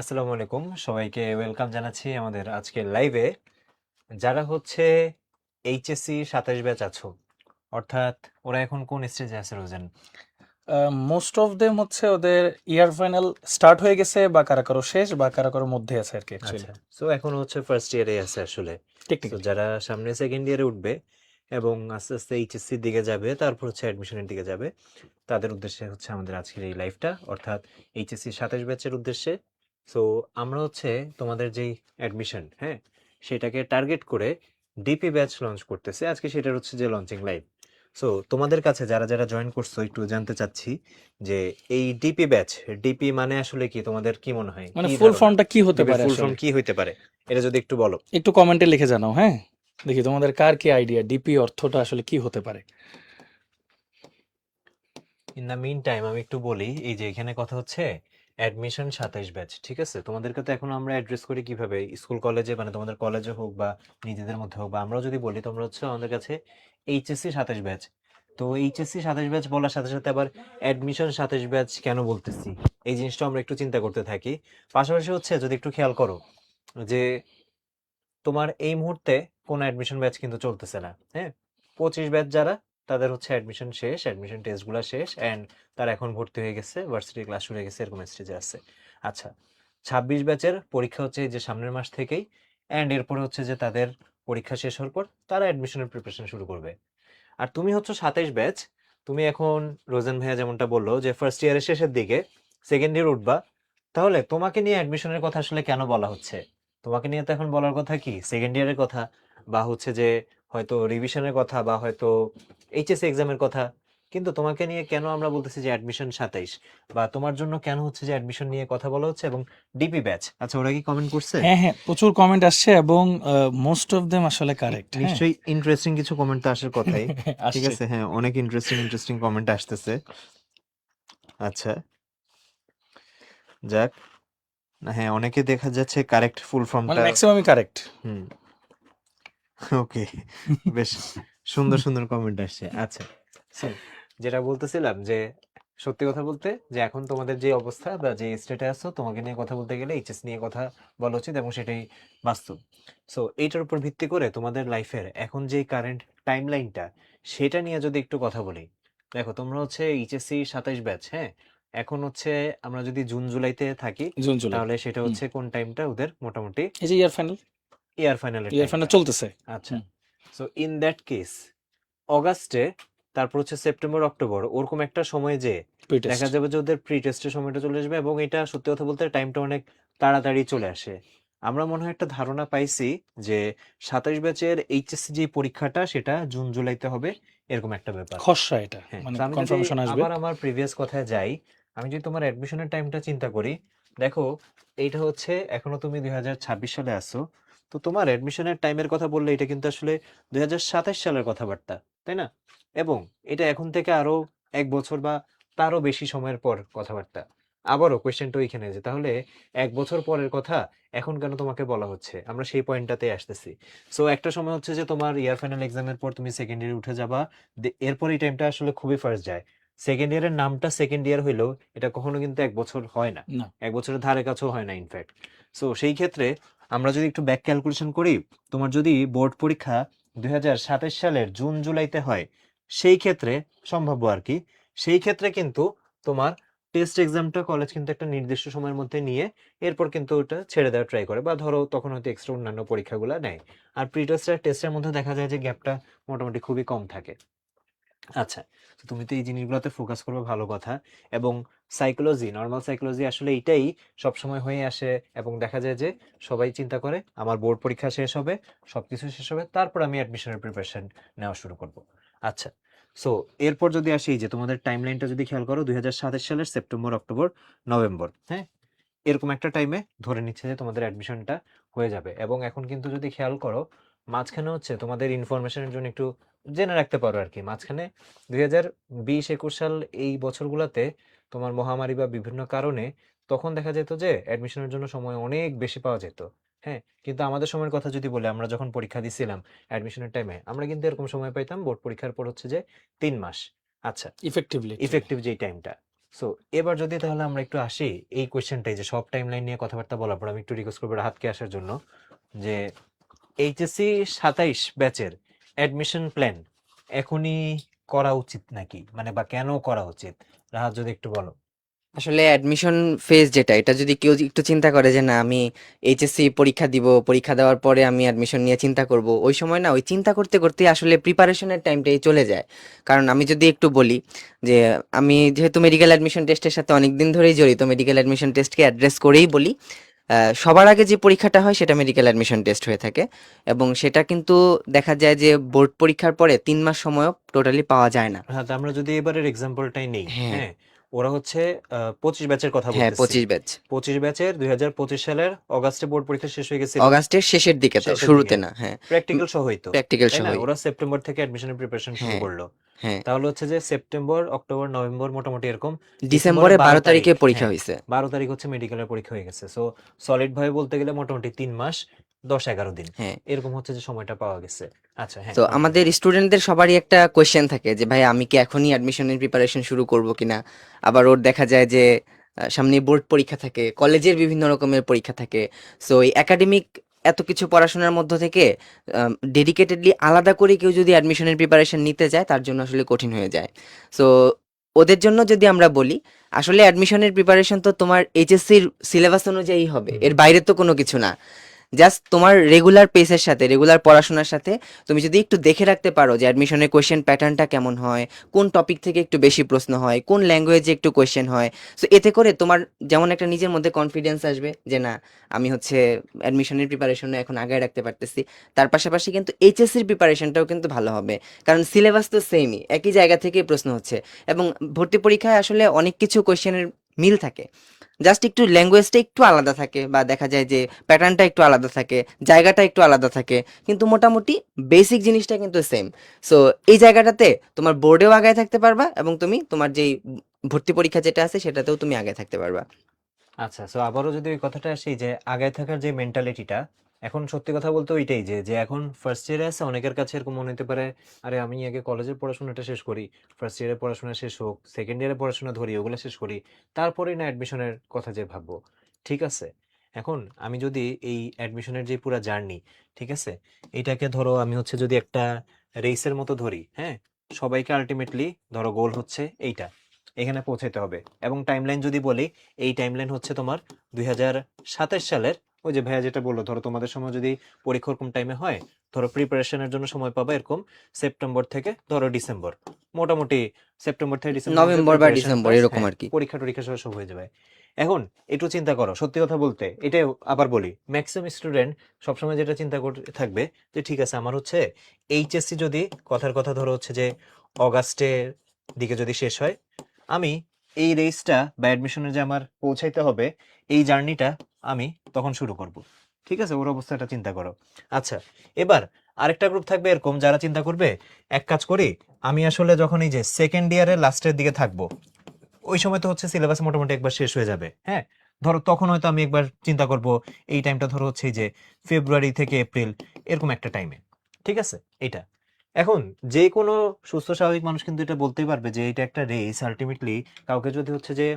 আসসালামু আলাইকুম, সবাইকে ওয়েলকাম জানাচ্ছি আমাদের আজকের লাইভে। যারা হচ্ছে এইচএসসি 27 ব্যাচ আছো, অর্থাৎ ওরা এখন কোন স্টেজে আছে রোজেন? মোস্ট অফ দেম হচ্ছে ওদের ইয়ার ফাইনাল স্টার্ট হয়ে গেছে, বা কারা কারো শেষ, বা কারা কারো মধ্যে আছে আর কি অ্যাকচুয়ালি। আচ্ছা, সো এখন হচ্ছে ফার্স্ট ইয়ারে আছে আসলে। সো টেকনিক্যালি যারা সামনে সেকেন্ড ইয়ারে উঠবে এবং আস্তে আস্তে এইচএসসির দিকে যাবে, তারপর হচ্ছে অ্যাডমিশনের দিকে যাবে, তাদের উদ্দেশ্যে হচ্ছে আমাদের আজকের এই লাইভটা, অর্থাৎ এইচএসসি 27 ব্যাচের উদ্দেশ্যে। সো আমরা হচ্ছে তোমাদের যেই অ্যাডমিশন, হ্যাঁ, সেটাকে টার্গেট করে ডিপি ব্যাচ লঞ্চ করতেছে আজকে, সেটার হচ্ছে যে লঞ্চিং লাইভ। সো তোমাদের কাছে যারা যারা জয়েন করছো একটু জানতে চাচ্ছি যে এই ডিপি ব্যাচ, ডিপি মানে আসলে কি, তোমাদের কি মনে হয়, মানে কি ফুল ধারণা? ফর্মটা কি হতে ডিপির পারে ফুল ফর্ম আসলে, কি হইতে পারে, এটা যদি একটু বলো। একটু কমেন্টে লিখে জানাও। হ্যাঁ, দেখি তোমাদের কার কি আইডিয়া ডিপি অর্থটা আসলে কি হতে পারে। ইন দ্য মিন টাইম আমি একটু বলি, এই যে এখানে কথা হচ্ছে অ্যাডমিশন 27 ব্যাচ, ঠিক আছে? তোমাদেরকে তো এখন আমরা অ্যাড্রেস করি কিভাবে, স্কুল কলেজে, মানে তোমাদের কলেজে হোক বা নিজেদের মধ্যে হোক, বা আমরাও যদি বলি তোমরা হচ্ছে আমাদের কাছে এইচএসসি 27 ব্যাচ। তো এইচএসসি 27 ব্যাচ বলার সাথে সাথে আবার অ্যাডমিশন 27 ব্যাচ কেন বলতেছি, এই জিনিসটা আমরা একটু চিন্তা করতে থাকি। পাশাপাশি হচ্ছে যদি একটু খেয়াল করো যে তোমার এই মুহূর্তে কোনো অ্যাডমিশন ব্যাচ কিন্তু চলতেছে না, হ্যাঁ। 25 ব্যাচ যারা, তাদের হচ্ছে অ্যাডমিশন শেষ, অ্যাডমিশন টেস্টগুলো শেষ, অ্যান্ড তারা এখন ভর্তি হয়ে গেছে, ভার্সিটি ক্লাস শুরু হয়ে গেছে, এরকম স্টেজে আছে। আচ্ছা, 26 ব্যাচের পরীক্ষা হচ্ছে এই যে সামনের মাস থেকেই, অ্যান্ড এরপরে হচ্ছে যে তাদের পরীক্ষা শেষ হওয়ার পর তারা অ্যাডমিশনের প্রিপারেশন শুরু করবে। আর তুমি হচ্ছে 27 ব্যাচ, তুমি এখন রোজেন ভাইয়া যেমনটা বললো যে ফার্স্ট ইয়ারের শেষের দিকে সেকেন্ড ইয়ার উঠবা, তাহলে তোমাকে নিয়ে অ্যাডমিশনের কথা আসলে কেন বলা হচ্ছে? তোমাকে নিয়ে তো এখন বলার কথা কি সেকেন্ড ইয়ারের কথা, বা হচ্ছে যে হয়তো রিভিশনের কথা, বা হয়তো এইচএসসি এক্সামের কথা। কিন্তু তোমাকে নিয়ে কেন আমরা বলতেছি যে অ্যাডমিশন 27, বা তোমার জন্য কেন হচ্ছে যে অ্যাডমিশন নিয়ে কথা বলা হচ্ছে এবং ডিপি ব্যাচ? আচ্ছা, ওরা কি কমেন্ট করছে? হ্যাঁ হ্যাঁ, প্রচুর কমেন্ট আসছে এবং মোস্ট অফ দেম আসলে কারেক্ট। হ্যাঁ, নিশ্চয়ই ইন্টারেস্টিং কিছু কমেন্ট তো আসার কথাই। ঠিক আসছে। আছে, হ্যাঁ, অনেক ইন্টারেস্টিং ইন্টারেস্টিং কমেন্ট আসতেছে। আচ্ছা, যাক। না, হ্যাঁ, অনেকে দেখা যাচ্ছে কারেক্ট ফুল মানে ফর্মটা। ম্যাক্সিমামই কারেক্ট। হুম, ওকে, বেশ সুন্দর সুন্দর কমেন্ট আসছে। আচ্ছা, সো যেটা বলতেছিলাম যে সত্যি কথা বলতে যে এখন তোমাদের যে অবস্থা বা যে স্টেটে আছো, তোমাকে নিয়ে কথা বলতে গেলে এইচএস নিয়ে কথা বলা উচিত, এবং সেটাই বাস্তব। সো এইটার উপর ভিত্তি করে তোমাদের লাইফের এখন যে কারেন্ট টাইম লাইনটা, সেটা নিয়ে যদি একটু কথা বলি। দেখো, তোমরা হচ্ছে এইচএসসি 27 ব্যাচ, হ্যাঁ। এখন হচ্ছে আমরা যদি জুন জুলাইতে থাকি, জুন জুলাই। তাহলে সেটা হুম, হচ্ছে কোন টাইমটা ওদের মোটামুটি এই যে ইয়ার ফাইনাল, ইয়ার ফাইনালের ইয়ার ফাইনাল টাইমটা। চলতেছে। আচ্ছা, হুম, সো ইন দ্যাট কেস অগাস্টে, তারপর হচ্ছে সেপ্টেম্বর অক্টোবর, ওরকম একটা সময় যে প্রি টেস্ট। দেখা যাবে যে ওদের প্রি টেস্টের সময়টা চলে আসবে, এবং এটা সত্যি কথা বলতে টাইমটা অনেক তাড়াতাড়ি চলে আসে। আমরা মনে হয় একটা ধারণা পাইছি যে 27 ব্যাচের এইচএসসি যে পরীক্ষাটা, সেটা জুন জুলাইতে হবে, এরকম একটা ব্যাপার। খসড়া এটা, হ্যাঁ, মানে তো আমি যদি কনফার্মেশন আসবে। আবার আমার প্রিভিয়াস কথায় যাই, আমি যদি তোমার অ্যাডমিশনের টাইমটা চিন্তা করি, দেখো, এইটা হচ্ছে এখনো তুমি 2026 সালে আসছো। তো তোমার অ্যাডমিশনের টাইমের কথা বললে এটা কিন্তু আসলে 2027 সালের কথাবার্তা, তাই না? এবং এটা এখন থেকে আরো 1 বছর বা তারও বেশি সময়ের পর কথাবার্তা। আবারও কোয়েশ্চেনটা ওইখানে, যে তাহলে 1 বছর পরের কথা এখন কেন তোমাকে বলা হচ্ছে, আমরা সেই পয়েন্টটাতে আসতেছি। সো একটা সময় হচ্ছে যে তোমার ইয়ার ফাইনাল এক্সামের পর তুমি সেকেন্ড ইয়ারে উঠে যাবা, এরপর এই টাইমটা আসলে খুবই ফাস্ট যায়। সেকেন্ড ইয়ারের নামটা সেকেন্ড ইয়ার হইলেও এটা কখনো কিন্তু 1 বছর হয় না, না, 1 বছরের ধারে কাছেও হয় না ইনফ্যাক্ট। সো সেই ক্ষেত্রে আমরা যদি একটু ব্যাক ক্যালকুলেশন করি, তোমার যদি বোর্ড পরীক্ষা 2027 সালের জুন জুলাইতে হয়, সেই ক্ষেত্রে সম্ভাব্য আর কি, সেই ক্ষেত্রে কিন্তু তোমার টেস্ট এক্সামটা কলেজ কিন্তু একটা নির্দিষ্ট সময়ের মধ্যে নিয়ে এরপর কিন্তু ওটা ছেড়ে দেওয়ার ট্রাই করে, বা ধরো তখন হয়তো এক্সট্রা অন্যান্য পরীক্ষাগুলো নেয়। আর প্রি টেস্ট আর টেস্টের মধ্যে দেখা যায় যে গ্যাপটা মোটামুটি খুবই কম থাকে। আচ্ছা, তো তুমি তো এই জিনিসগুলোতে ফোকাস করবে, ভালো কথা। এবং সাইকোলজি, নর্মাল সাইকোলজি আসলে এটাই সবসময় হয়ে আসে, এবং দেখা যায় যে সবাই চিন্তা করে আমার বোর্ড পরীক্ষা শেষ হবে, সবকিছু শেষ হবে, তারপর আমি অ্যাডমিশনের প্রিপারেশন নেওয়া শুরু করব। আচ্ছা, সো এরপর যদি আসি, যে তোমাদের টাইমলাইনটা যদি খেয়াল করো, 2027 সালের সেপ্টেম্বর অক্টোবর নভেম্বর, হ্যাঁ, এরকম একটা টাইমে ধরে নিচ্ছে যে তোমাদের অ্যাডমিশনটা হয়ে যাবে। এবং এখন কিন্তু যদি খেয়াল করো, মাঝখানে হচ্ছে তোমাদের ইনফরমেশনের জন্য একটু জেনে রাখতে পারো আর কি, মাঝখানে 2020-21 সাল এই বছরগুলোতে তোমার মহামারী বা বিভিন্ন কারণে তখন দেখা যেত যে অ্যাডমিশনের জন্য সময় অনেক বেশি পাওয়া যেত, হ্যাঁ। কিন্তু আমাদের সময়ের কথা যদি বলি, আমরা যখন পরীক্ষা দিছিলাম অ্যাডমিশনের টাইমে, আমরা কিন্তু এরকম সময় পাইতাম বোর্ড পরীক্ষার পর হচ্ছে যে 3 মাস। আচ্ছা, ইফেক্টিভলি অ্যাকচুয়ালি। ইফেক্টিভ যেই টাইমটা, সো এবার যদি তাহলে আমরা একটু আসি এই কোয়েশ্চেনটাই, যে সব টাইমলাইন নিয়ে কথাবার্তা বলার পর আমি একটু রিকোয়েস্ট করবো রাহাতকে আসার জন্য, যে এইচএসসি 27 ব্যাচের অ্যাডমিশন প্ল্যান এখনই করা উচিত নাকি, মানে বা কেন করা উচিত, রাহাত যদি একটু বলো। আসলে অ্যাডমিশন ফেজ যেটা, এটা যদি কেউ একটু চিন্তা করে যে না আমি এইচএসসি পরীক্ষা দিব, পরীক্ষা দেওয়ার পরে আমি অ্যাডমিশন নিয়ে চিন্তা করব, ওই সময় না ওই চিন্তা করতে করতে আসলে প্রিপারেশনের টাইমটাই চলে যায়। কারণ আমি যদি একটু বলি যে আমি যেহেতু মেডিকেল অ্যাডমিশন টেস্টের সাথে অনেক দিন ধরেই জড়িত, মেডিকেল অ্যাডমিশন টেস্টকে অ্যাড্রেস করেই বলি। সবার আগে যে পরীক্ষাটা হয় সেটা মেডিকেল অ্যাডমিশন টেস্ট হয়ে থাকে, এবং সেটা কিন্তু দেখা যায় যে বোর্ড পরীক্ষার পরে 3 মাস সময়ও টোটালি পাওয়া যায় না। হ্যাঁ, তো আমরা যদি এবারের এক্সাম্পলটাই নেই, হ্যাঁ, হ্যাঁ, ওরা হচ্ছে 25 ব্যাচের কথা হ্যাঁ, বলতেছি। 25 ব্যাচ 25 ব্যাচের 2025 সালের অগাস্টে বোর্ড পরীক্ষা শেষ হয়ে গেছিল, অগাস্টের শেষের দিকে, তো শেষের শুরুতে দিকে না। হ্যাঁ, প্র্যাকটিক্যাল সহই তো, প্র্যাকটিক্যাল তাই না? সহই। ওরা সেপ্টেম্বর থেকে অ্যাডমিশনের প্রিপারেশন শুরু হ্যাঁ, করলো। হ্যাঁ, তাহলে হচ্ছে যে সেপ্টেম্বর, অক্টোবর, নভেম্বর মোটামুটি এরকম, ডিসেম্বরের ডিসেম্বরে 12 12 তারিখে তারিখ, পরীক্ষা হ্যাঁ, হয়েছে। 12 তারিখ হচ্ছে মেডিকেলের পরীক্ষা হয়ে গেছে। সো সলিড ভাবে বলতে গেলে মোটামুটি 3 মাস 10-11 দিন হ্যাঁ, এরকম হচ্ছে যে সময়টা পাওয়া গেছে। আচ্ছা, হ্যাঁ, তো কন্টিনিউ। আমাদের স্টুডেন্টদের সবারই একটা কোয়েশ্চেন থাকে যে ভাই আমি কি এখনই অ্যাডমিশনের প্রিপারেশন শুরু করব কিনা। আবার ওর দেখা যায় যে সামনে বোর্ড পরীক্ষা থাকে, কলেজের বিভিন্ন রকমের পরীক্ষা থাকে। সো এই একাডেমিক এত কিছু পড়াশোনার মধ্য থেকে ডেডিকেটেডলি আলাদা করে কেউ যদি অ্যাডমিশনের প্রিপারেশন নিতে যায় তার জন্য আসলে কঠিন হয়ে যায়। সো ওদের জন্য যদি আমরা বলি, আসলে অ্যাডমিশনের প্রিপারেশন তো তোমার এইচএসসির সিলেবাস অনুযায়ী হবে, হুম, এর বাইরে তো কোনো কিছু না। জাস্ট তোমার রেগুলার পেসের সাথে, রেগুলার পড়াশোনার সাথে তুমি যদি একটু দেখে রাখতে পারো যে অ্যাডমিশনের কোয়েশ্চেন প্যাটার্নটা কেমন হয়, কোন টপিক থেকে একটু বেশি প্রশ্ন হয়, কোন ল্যাঙ্গুয়েজে একটু কোয়েশ্চেন হয়। সো এতে করে তোমার যেমন একটা নিজের মধ্যে কনফিডেন্স আসবে যে না আমি হচ্ছে অ্যাডমিশনের প্রিপারেশনে এখন আগায় রাখতে পারতেছি। তার পাশাপাশি কিন্তু এইচএসসির প্রিপারেশনটাও কিন্তু ভালো হবে, কারণ সিলেবাস তো সেমই, একই জায়গা থেকেই প্রশ্ন হচ্ছে। এবং ভর্তি পরীক্ষায় আসলে অনেক কিছু কোয়েশ্চেনের মিল থাকে, জাস্ট একটু ল্যাঙ্গুয়েজটা একটু আলাদা থাকে, বা দেখা যায় যে প্যাটার্নটা একটু আলাদা থাকে, জায়গাটা একটু আলাদা থাকে, কিন্তু মোটামুটি বেসিক জিনিসটা কিন্তু সেম। সো এই জায়গাটাতে তোমার বোর্ডেও আগায় থাকতে পারবা, এবং তুমি তোমার যেই ভর্তি পরীক্ষা যেটা আছে সেটাতেও তুমি আগায় থাকতে পারবা। আচ্ছা, সো আবারও যদি ওই কথাটা আসি, যে আগায় থাকার যে মেন্টালিটিটা, এখন সত্যি কথা বলতে ওইটাই, যে যে এখন ফার্স্ট ইয়ারে আছে, অনেকের কাছে এরকম মনে হতে পারে আরে আমি আগে কলেজের পড়াশোনাটা শেষ করি, ফার্স্ট ইয়ারে পড়াশোনা শেষ হোক, সেকেন্ড ইয়ারে পড়াশোনা ধরি, ওগুলো শেষ করি, তারপরেই না অ্যাডমিশনের কথা যে ভাববো। ঠিক আছে, এখন আমি যদি এই অ্যাডমিশনের যে পুরা জার্নি, ঠিক আছে, এইটাকে ধরো আমি হচ্ছে যদি একটা রেসের মতো ধরি, হ্যাঁ, সবাইকে আলটিমেটলি ধরো গোল হচ্ছে এইটা, এখানে পৌঁছাতে হবে। এবং টাইমলাইন যদি বলি, এই টাইমলাইন হচ্ছে তোমার 2027 সালের, ওই যে ভাইয়া যেটা বললো, ধরো তোমাদের সময় যদি পরীক্ষা ওরকম টাইমে হয়, ধরো প্রিপারেশনের জন্য সময় পাবা এরকম সেপ্টেম্বর থেকে ধরো ডিসেম্বর, মোটামুটি সেপ্টেম্বর থেকে ডিসেম্বর মধ্যে নভেম্বর বা প্রিপারেশন ডিসেম্বর প্লাস, এরকম হ্যাঁ, আর কি। পরীক্ষা টরীক্ষা সহ সব হয়ে যাবে। এখন একটু চিন্তা করো, সত্যি কথা বলতে এটাই আবার বলি, ম্যাক্সিমাম স্টুডেন্ট সবসময় যেটা চিন্তা করে থাকবে যে ঠিক আছে আমার হচ্ছে এইচএসসি যদি কথার কথা ধরো হচ্ছে যে অগাস্টের দিকে যদি শেষ হয়, আমি এই রেসটা বা অ্যাডমিশনে যে আমার পৌঁছাইতে হবে, এই জার্নিটা আমি তখন শুরু করব। ঠিক আছে, ওর অবস্থাটা চিন্তা করো। আচ্ছা, এবার আরেকটা গ্রুপ থাকবে এরকম যারা চিন্তা করবে এক কাজ করি, আমি আসলে যখন এই যে সেকেন্ড ইয়ারের লাস্টের দিকে থাকবো, ওই সময় তো হচ্ছে সিলেবাস মোটামুটি একবার শেষ হয়ে যাবে, হ্যাঁ, ধরো তখন হয়তো আমি একবার চিন্তা করব, এই টাইমটা ধরো হচ্ছে এই যে ফেব্রুয়ারি থেকে এপ্রিল এরকম একটা টাইমে। ঠিক আছে, এটা এখন যে কোনো সুস্থ স্বাভাবিক মানুষ কিন্তু এটা বলতেই পারবে যে এটা একটা রেস, আলটিমেটলি কাউকে যদি হচ্ছে যে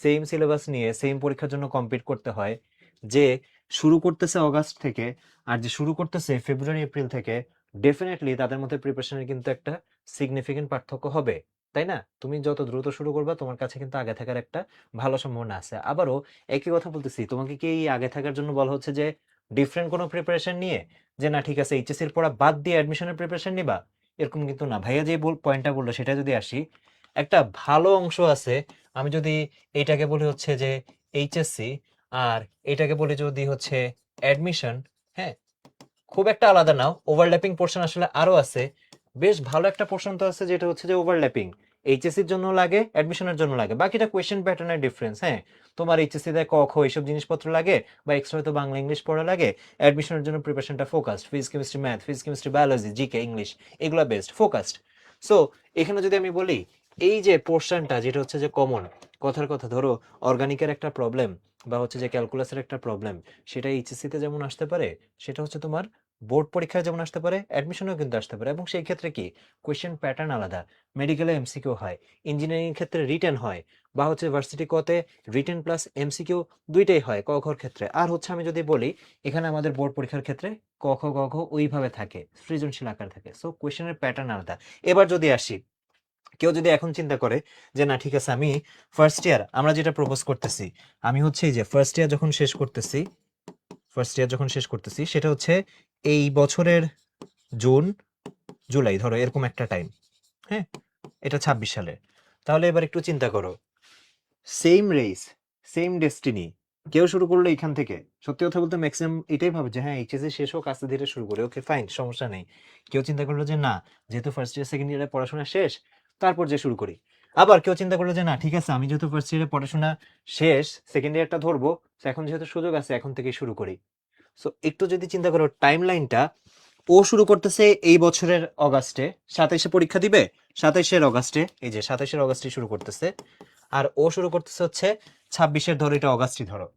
সেম সিলেবাস নিয়ে সেম পরীক্ষার জন্য কম্পিট করতে হয়, যে শুরু করতেছে অগাস্ট থেকে আর যে শুরু করতেছে ফেব্রুয়ারি এপ্রিল থেকে, ডেফিনেটলি তাদের মধ্যে প্রিপারেশনের কিন্তু একটা সিগনিফিকেন্ট পার্থক্য হবে, তাই না? তুমি যত দ্রুত শুরু করবা তোমার কাছে কিন্তু আগে থাকার একটা ভালো সম্ভাবনা আছে। আবারও একই কথা বলতেছি, তোমাকে কি এই আগে থাকার জন্য বলা হচ্ছে যে ডিফারেন্ট কোনো প্রিপারেশন নিয়ে, যে না ঠিক আছে এইচএসসির পড়া বাদ দিয়ে অ্যাডমিশনের প্রিপারেশন নিবা, এরকম কিন্তু না। ভাইয়া যে পয়েন্টটা বললো সেটা যদি আসি, একটা ভালো অংশ আছে, আমি যদি এইটাকে বলি হচ্ছে যে এইচএসসি, আর এটাকে বলি যদি হচ্ছে অ্যাডমিশন, হ্যাঁ, খুব একটা আলাদা নাও, ওভারল্যাপিং পোর্শন আসলে আরো আছে, বেশ ভালো একটা পোর্শন তো আছে যেটা হচ্ছে যে ওভারল্যাপিং, এইচএসসির জন্য লাগে, অ্যাডমিশনের জন্য লাগে, বাকিটা কোয়েশ্চেন প্যাটার্নের ডিফারেন্স। হ্যাঁ, তোমার এইচএসসি তে ক খ এইসব জিনিসপত্র লাগে, বা এক্সট্রা হয়তো বাংলা ইংলিশ পড়া লাগে, অ্যাডমিশনের জন্য প্রিপারেশনটা focused, physics chemistry math, physics chemistry biology GK English, এগুলো বেস্ট ফোকাসড। সো এখানে যদি আমি বলি এই যে পোর্শনটা যেটা হচ্ছে যে কমন, কথার কথা ধরো অর্গানিকের একটা প্রবলেম বা হচ্ছে যে ক্যালকুলাসের একটা প্রবলেম, সেটা এইচএসসি তে যেমন আসতে পারে, সেটা হচ্ছে তোমার বোর্ড পরীক্ষায় যেমন আসতে পারে, অ্যাডমিশনেও কিন্তু আসতে পারে, এবং সেই ক্ষেত্রে কি কোয়েশ্চেন প্যাটার্ন আলাদা। মেডিকেলে এমসিকিউ হয়, ইঞ্জিনিয়ারিং এর ক্ষেত্রে রিটেন হয়, বা হচ্ছে ভার্সিটি কতে রিটেন প্লাস এমসিকিউ দুইটাই হয় ক খর ক্ষেত্রে। আর হচ্ছে আমি যদি বলি এখানে আমাদের বোর্ড পরীক্ষার ক্ষেত্রে ক খ গ ঘ ওইভাবে থাকে, সৃজনশীল আকার থাকে। সো কোয়েশ্চেনের প্যাটার্ন আলাদা। এবার যদি আসি, কেউ যদি এখন চিন্তা করে যে না ঠিক আছে, আমি ফার্স্ট ইয়ার, আমরা যেটা প্রপোজ করতেছি, আমি হচ্ছে এই যে ফার্স্ট ইয়ার যখন শেষ করতেছি সেটা হচ্ছে এই বছরের জুন জুলাই, ধরো এরকম একটা টাইম, হ্যাঁ, এটা 26 সালে। তাহলে এবার একটু চিন্তা করো, সেম রেস, সেম ডেস্টিনি, কেউ শুরু করলো এখান থেকে। সত্যি কথা বলতে ম্যাক্সিমাম এটাই ভাবে যে হ্যাঁ এইচএসসি শেষ হোক, আস্তে ধীরে শুরু করে, ওকে ফাইন, সমস্যা নেই। কেউ চিন্তা করলো যে না, যেহেতু ফার্স্ট ইয়ার সেকেন্ড ইয়ারে পড়াশোনা শেষ, তারপর যে শুরু করি। আবার কেউ চিন্তা করলো যে না ঠিক আছে, আমি যেহেতু ফার্স্ট ইয়ারে পড়াশোনা শেষ, সেকেন্ড ইয়ারটা ধরবো, তো এখন যেহেতু সুযোগ আছে এখন থেকেই শুরু করি। সো একটু যদি চিন্তা করো টাইম লাইনটা, ও শুরু করতেছে এই বছরের অগাস্টে, 27-এ পরীক্ষা দিবে, 27-এর অগাস্টে, এই যে 27-এর অগাস্টে শুরু করতেছে। আর ও শুরু করতেছে হচ্ছে 26-এর, ধরো এটা অগাস্টই ধরো,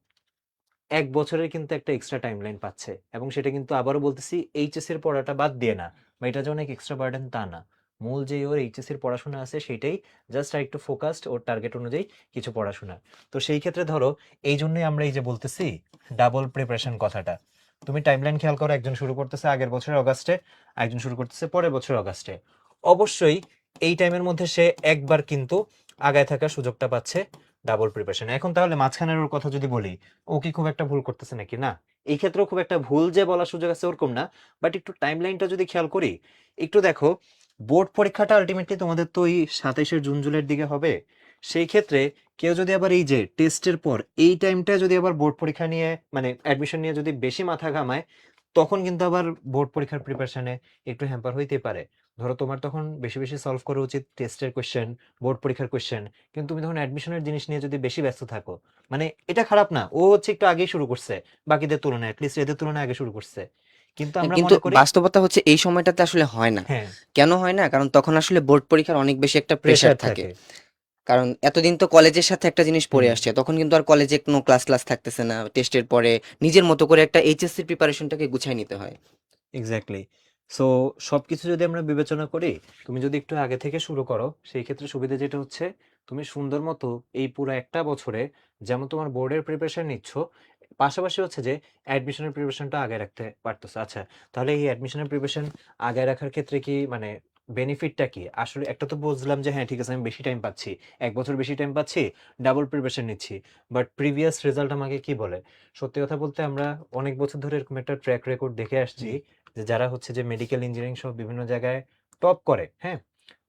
1 বছরের কিন্তু একটা এক্সট্রা টাইম লাইন পাচ্ছে। এবং সেটা কিন্তু আবারও বলতেছি এইচএস এর পড়াটা বাদ দিয়ে না, বা এটা যে অনেক এক্সট্রা বার্ডেন তা না। মূল যে ওর এইচএস এর পড়াশোনা আছে সেটাই, জাস্ট আর একটু ফোকাসড ওর টার্গেট অনুযায়ী কিছু পড়াশোনা। তো সেই ক্ষেত্রে ধরো এই জন্যই আমরা এই যে বলতেছি ডাবল প্রিপারেশন কথাটা। তুমি টাইমলাইন খেয়াল করো, একজন শুরু করতেছে আগের বছরের অগাস্টে, একজন শুরু করতেছে পরের বছরের অগাস্টে। অবশ্যই এই টাইমের মধ্যে সে একবার কিন্তু আগায় থাকার সুযোগটা পাচ্ছে ডাবল প্রিপারেশন। এখন তাহলে মাঝখানের ওর কথা যদি বলি, ও কি খুব একটা ভুল করতেছে নাকি? না, এই ক্ষেত্রেও খুব একটা ভুল যে বলার সুযোগ আছে ওরকম না। বাট একটু টাইমলাইনটা যদি খেয়াল করি, একটু দেখো, বোর্ড পরীক্ষাটা আলটিমেটলি তোমাদের তো ওই 27-এর জুন জুলাইয়ের দিকে হবে। সেই ক্ষেত্রে কেউ যদি আবার এই যে টেস্টের পর এই টাইমটা যদি আবার বোর্ড পরীক্ষা নিয়ে, মানে অ্যাডমিশন নিয়ে যদি বেশি মাথা ঘামায়, তখন কিন্তু আবার বোর্ড পরীক্ষার প্রিপারেশনে একটু হ্যাম্পার হইতে পারে। ধরো তোমার তখন বেশি বেশি সলভ করা উচিত টেস্টের কোয়েশ্চেন, বোর্ড পরীক্ষার কোয়েশ্চেন, কিন্তু তুমি তখন অ্যাডমিশনের জিনিস নিয়ে যদি বেশি ব্যস্ত থাকো, মানে এটা খারাপ না, ও হচ্ছে একটু আগেই শুরু করছে বাকিদের তুলনায়, অ্যাটলিস্ট এদের তুলনায় আগে শুরু করছে, কিন্তু আমরা কিন্তু মনে করি। বাস্তবতা হচ্ছে এই সময়টাতে আসলে হয় না। হ্যাঁ, কেন হয় না? কারণ তখন আসলে বোর্ড পরীক্ষার অনেক বেশি একটা প্রেশার প্রেশার থাকে। থাকে। কারণ এতদিন তো কলেজের সাথে একটা জিনিস পড়ে হুম, আসছে, তখন কিন্তু আর কলেজে কোনো ক্লাস থাকতেছে না। টেস্টের পরে নিজের মতো করে একটা এইচএসসি প্রিপারেশনটাকে গুছাই নিতে হয়। এক্স্যাক্টলি। সো সবকিছু যদি আমরা বিবেচনা করি, তুমি যদি একটু আগে থেকে শুরু করো, সেই ক্ষেত্রে সুবিধা যেটা হচ্ছে, তুমি সুন্দর মতো এই পুরো একটা বছরে যেমন তোমার বোর্ডের প্রিপারেশন নিচ্ছ, পাশাপাশি হচ্ছে যে অ্যাডমিশনের প্রিপারেশনটা আগে রাখতে পারতেছো। আচ্ছা, তাহলে এই অ্যাডমিশনের প্রিপারেশন আগে রাখার ক্ষেত্রে কি মানে বেনিফিটটা কি? আসলে একটা তো বুঝলাম যে হ্যাঁ ঠিক আছে, আমি বেশি টাইম পাচ্ছি, 1 বছর বেশি টাইম পাচ্ছি, ডাবল প্রিপারেশন নিচ্ছি। বাট প্রিভিয়াস রেজাল্ট আমাকে কি বলে? সত্যি কথা বলতে আমরা অনেক বছর ধরে এরকম একটা ট্র্যাক রেকর্ড দেখে আসছি, যে যারা হচ্ছে যে মেডিকেল ইঞ্জিনিয়ারিং সহ বিভিন্ন জায়গায় টপ করে, হ্যাঁ,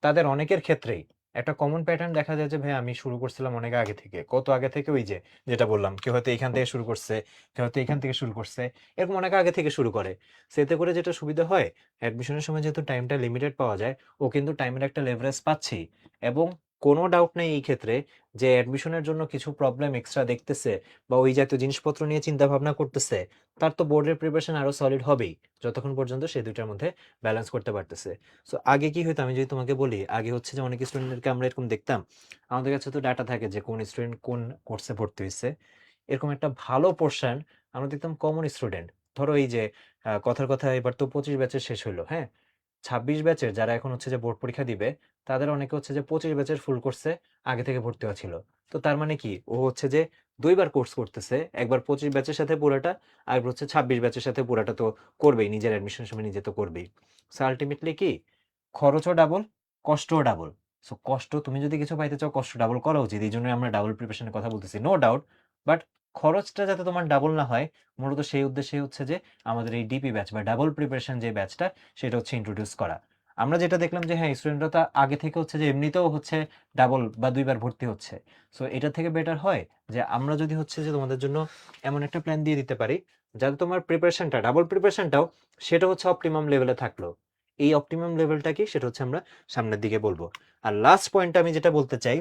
তাদের অনেকের ক্ষেত্রেই একটা কমন প্যাটার্ন দেখা যায় যে ভাই আমি শুরু করছিলাম অনেক আগে থেকে, কত আগে থেকে, ওই যে যেটা বললাম, কেউ হয়তো এখান থেকে শুরু করছে, কেউ হয়তো এখান থেকে শুরু করছে, এরকম অনেক আগে থেকে শুরু করে। সেতে করে যেটা সুবিধা হয়, অ্যাডমিশনের সময় যেহেতু টাইমটা লিমিটেড পাওয়া যায়, ও কিন্তু টাইমের একটা লেভারেজ পাচ্ছেই। এবং কোনো ডাউট নেই এই ক্ষেত্রে যে অ্যাডমিশনের জন্য কিছু প্রবলেম এক্সট্রা দেখতেছে, বা ওই জাতীয় জিনিসপত্র নিয়ে চিন্তা ভাবনা করতেছে, তার তো বোর্ডের প্রিপারেশন আরো সলিড হবেই, যতক্ষণ পর্যন্ত সে দুইটার মধ্যে ব্যালেন্স করতে পারতেছে। সো আগে কি হতো, আমি যদি তোমাকে বলি, আগে হচ্ছে যে অনেক স্টুডেন্টকে আমরা এরকম দেখতাম, আমাদের কাছে তো ডাটা থাকে যে কোন স্টুডেন্ট কোন কোর্সে ভর্তি হয়েছে, এরকম একটা ভালো পোর্শন আমরা দেখতাম কমন স্টুডেন্ট। ধরো এই যে কথার কথা, এবার তো 25 ব্যাচের শেষ হলো, হ্যাঁ, 26 ব্যাচের যারা এখন হচ্ছে যে বোর্ড পরীক্ষা দিবে, তাদের অনেকে হচ্ছে যে 25 ব্যাচের ফুল কোর্সে আগে থেকে ভর্তি হওয়া ছিল। তো তার মানে কি, ও হচ্ছে যে দুইবার কোর্স করতেছে, একবার 25 ব্যাচের সাথে পুরাটা, আর একবার হচ্ছে 26 ব্যাচের সাথে পুরাটা, তো করবেই, নিজের অ্যাডমিশন সময় নিজে তো করবেই। সো আলটিমেটলি কি, খরচও ডাবল, কষ্টও ডাবল। সো কষ্ট, তুমি যদি কিছু পাইতে চাও, কষ্ট ডাবল করা উচিত, এই জন্য আমরা ডাবল প্রিপারেশনের কথা বলতেছি, নো ডাউট। বাট খরচটা যাতে তোমার ডাবল না হয়, মূলত সেই উদ্দেশ্যে হচ্ছে যে আমাদের এই ডিপি ব্যাচ বা ডাবল প্রিপারেশন যে ব্যাচটা, সেটা হচ্ছে ইন্ট্রোডিউস করা। আমরা যেটা দেখলাম যে হ্যাঁ, স্টুডেন্টরা তো আগে থেকে হচ্ছে যে এমনিতেও হচ্ছে ডাবল বা দুইবার ভর্তি হচ্ছে। সো এটা থেকে বেটার হয় যে আমরা যদি হচ্ছে যে তোমাদের জন্য এমন একটা প্ল্যান দিয়ে দিতে পারি, যাতে তোমার প্রিপারেশনটা, ডাবল প্রিপারেশনটাও, সেটা হচ্ছে অপটিমাম লেভেলে থাকলো। এই অপটিমাম লেভেলটা কি, সেটা হচ্ছে আমরা সামনের দিকে বলবো। আর লাস্ট পয়েন্ট আমি যেটা বলতে চাই,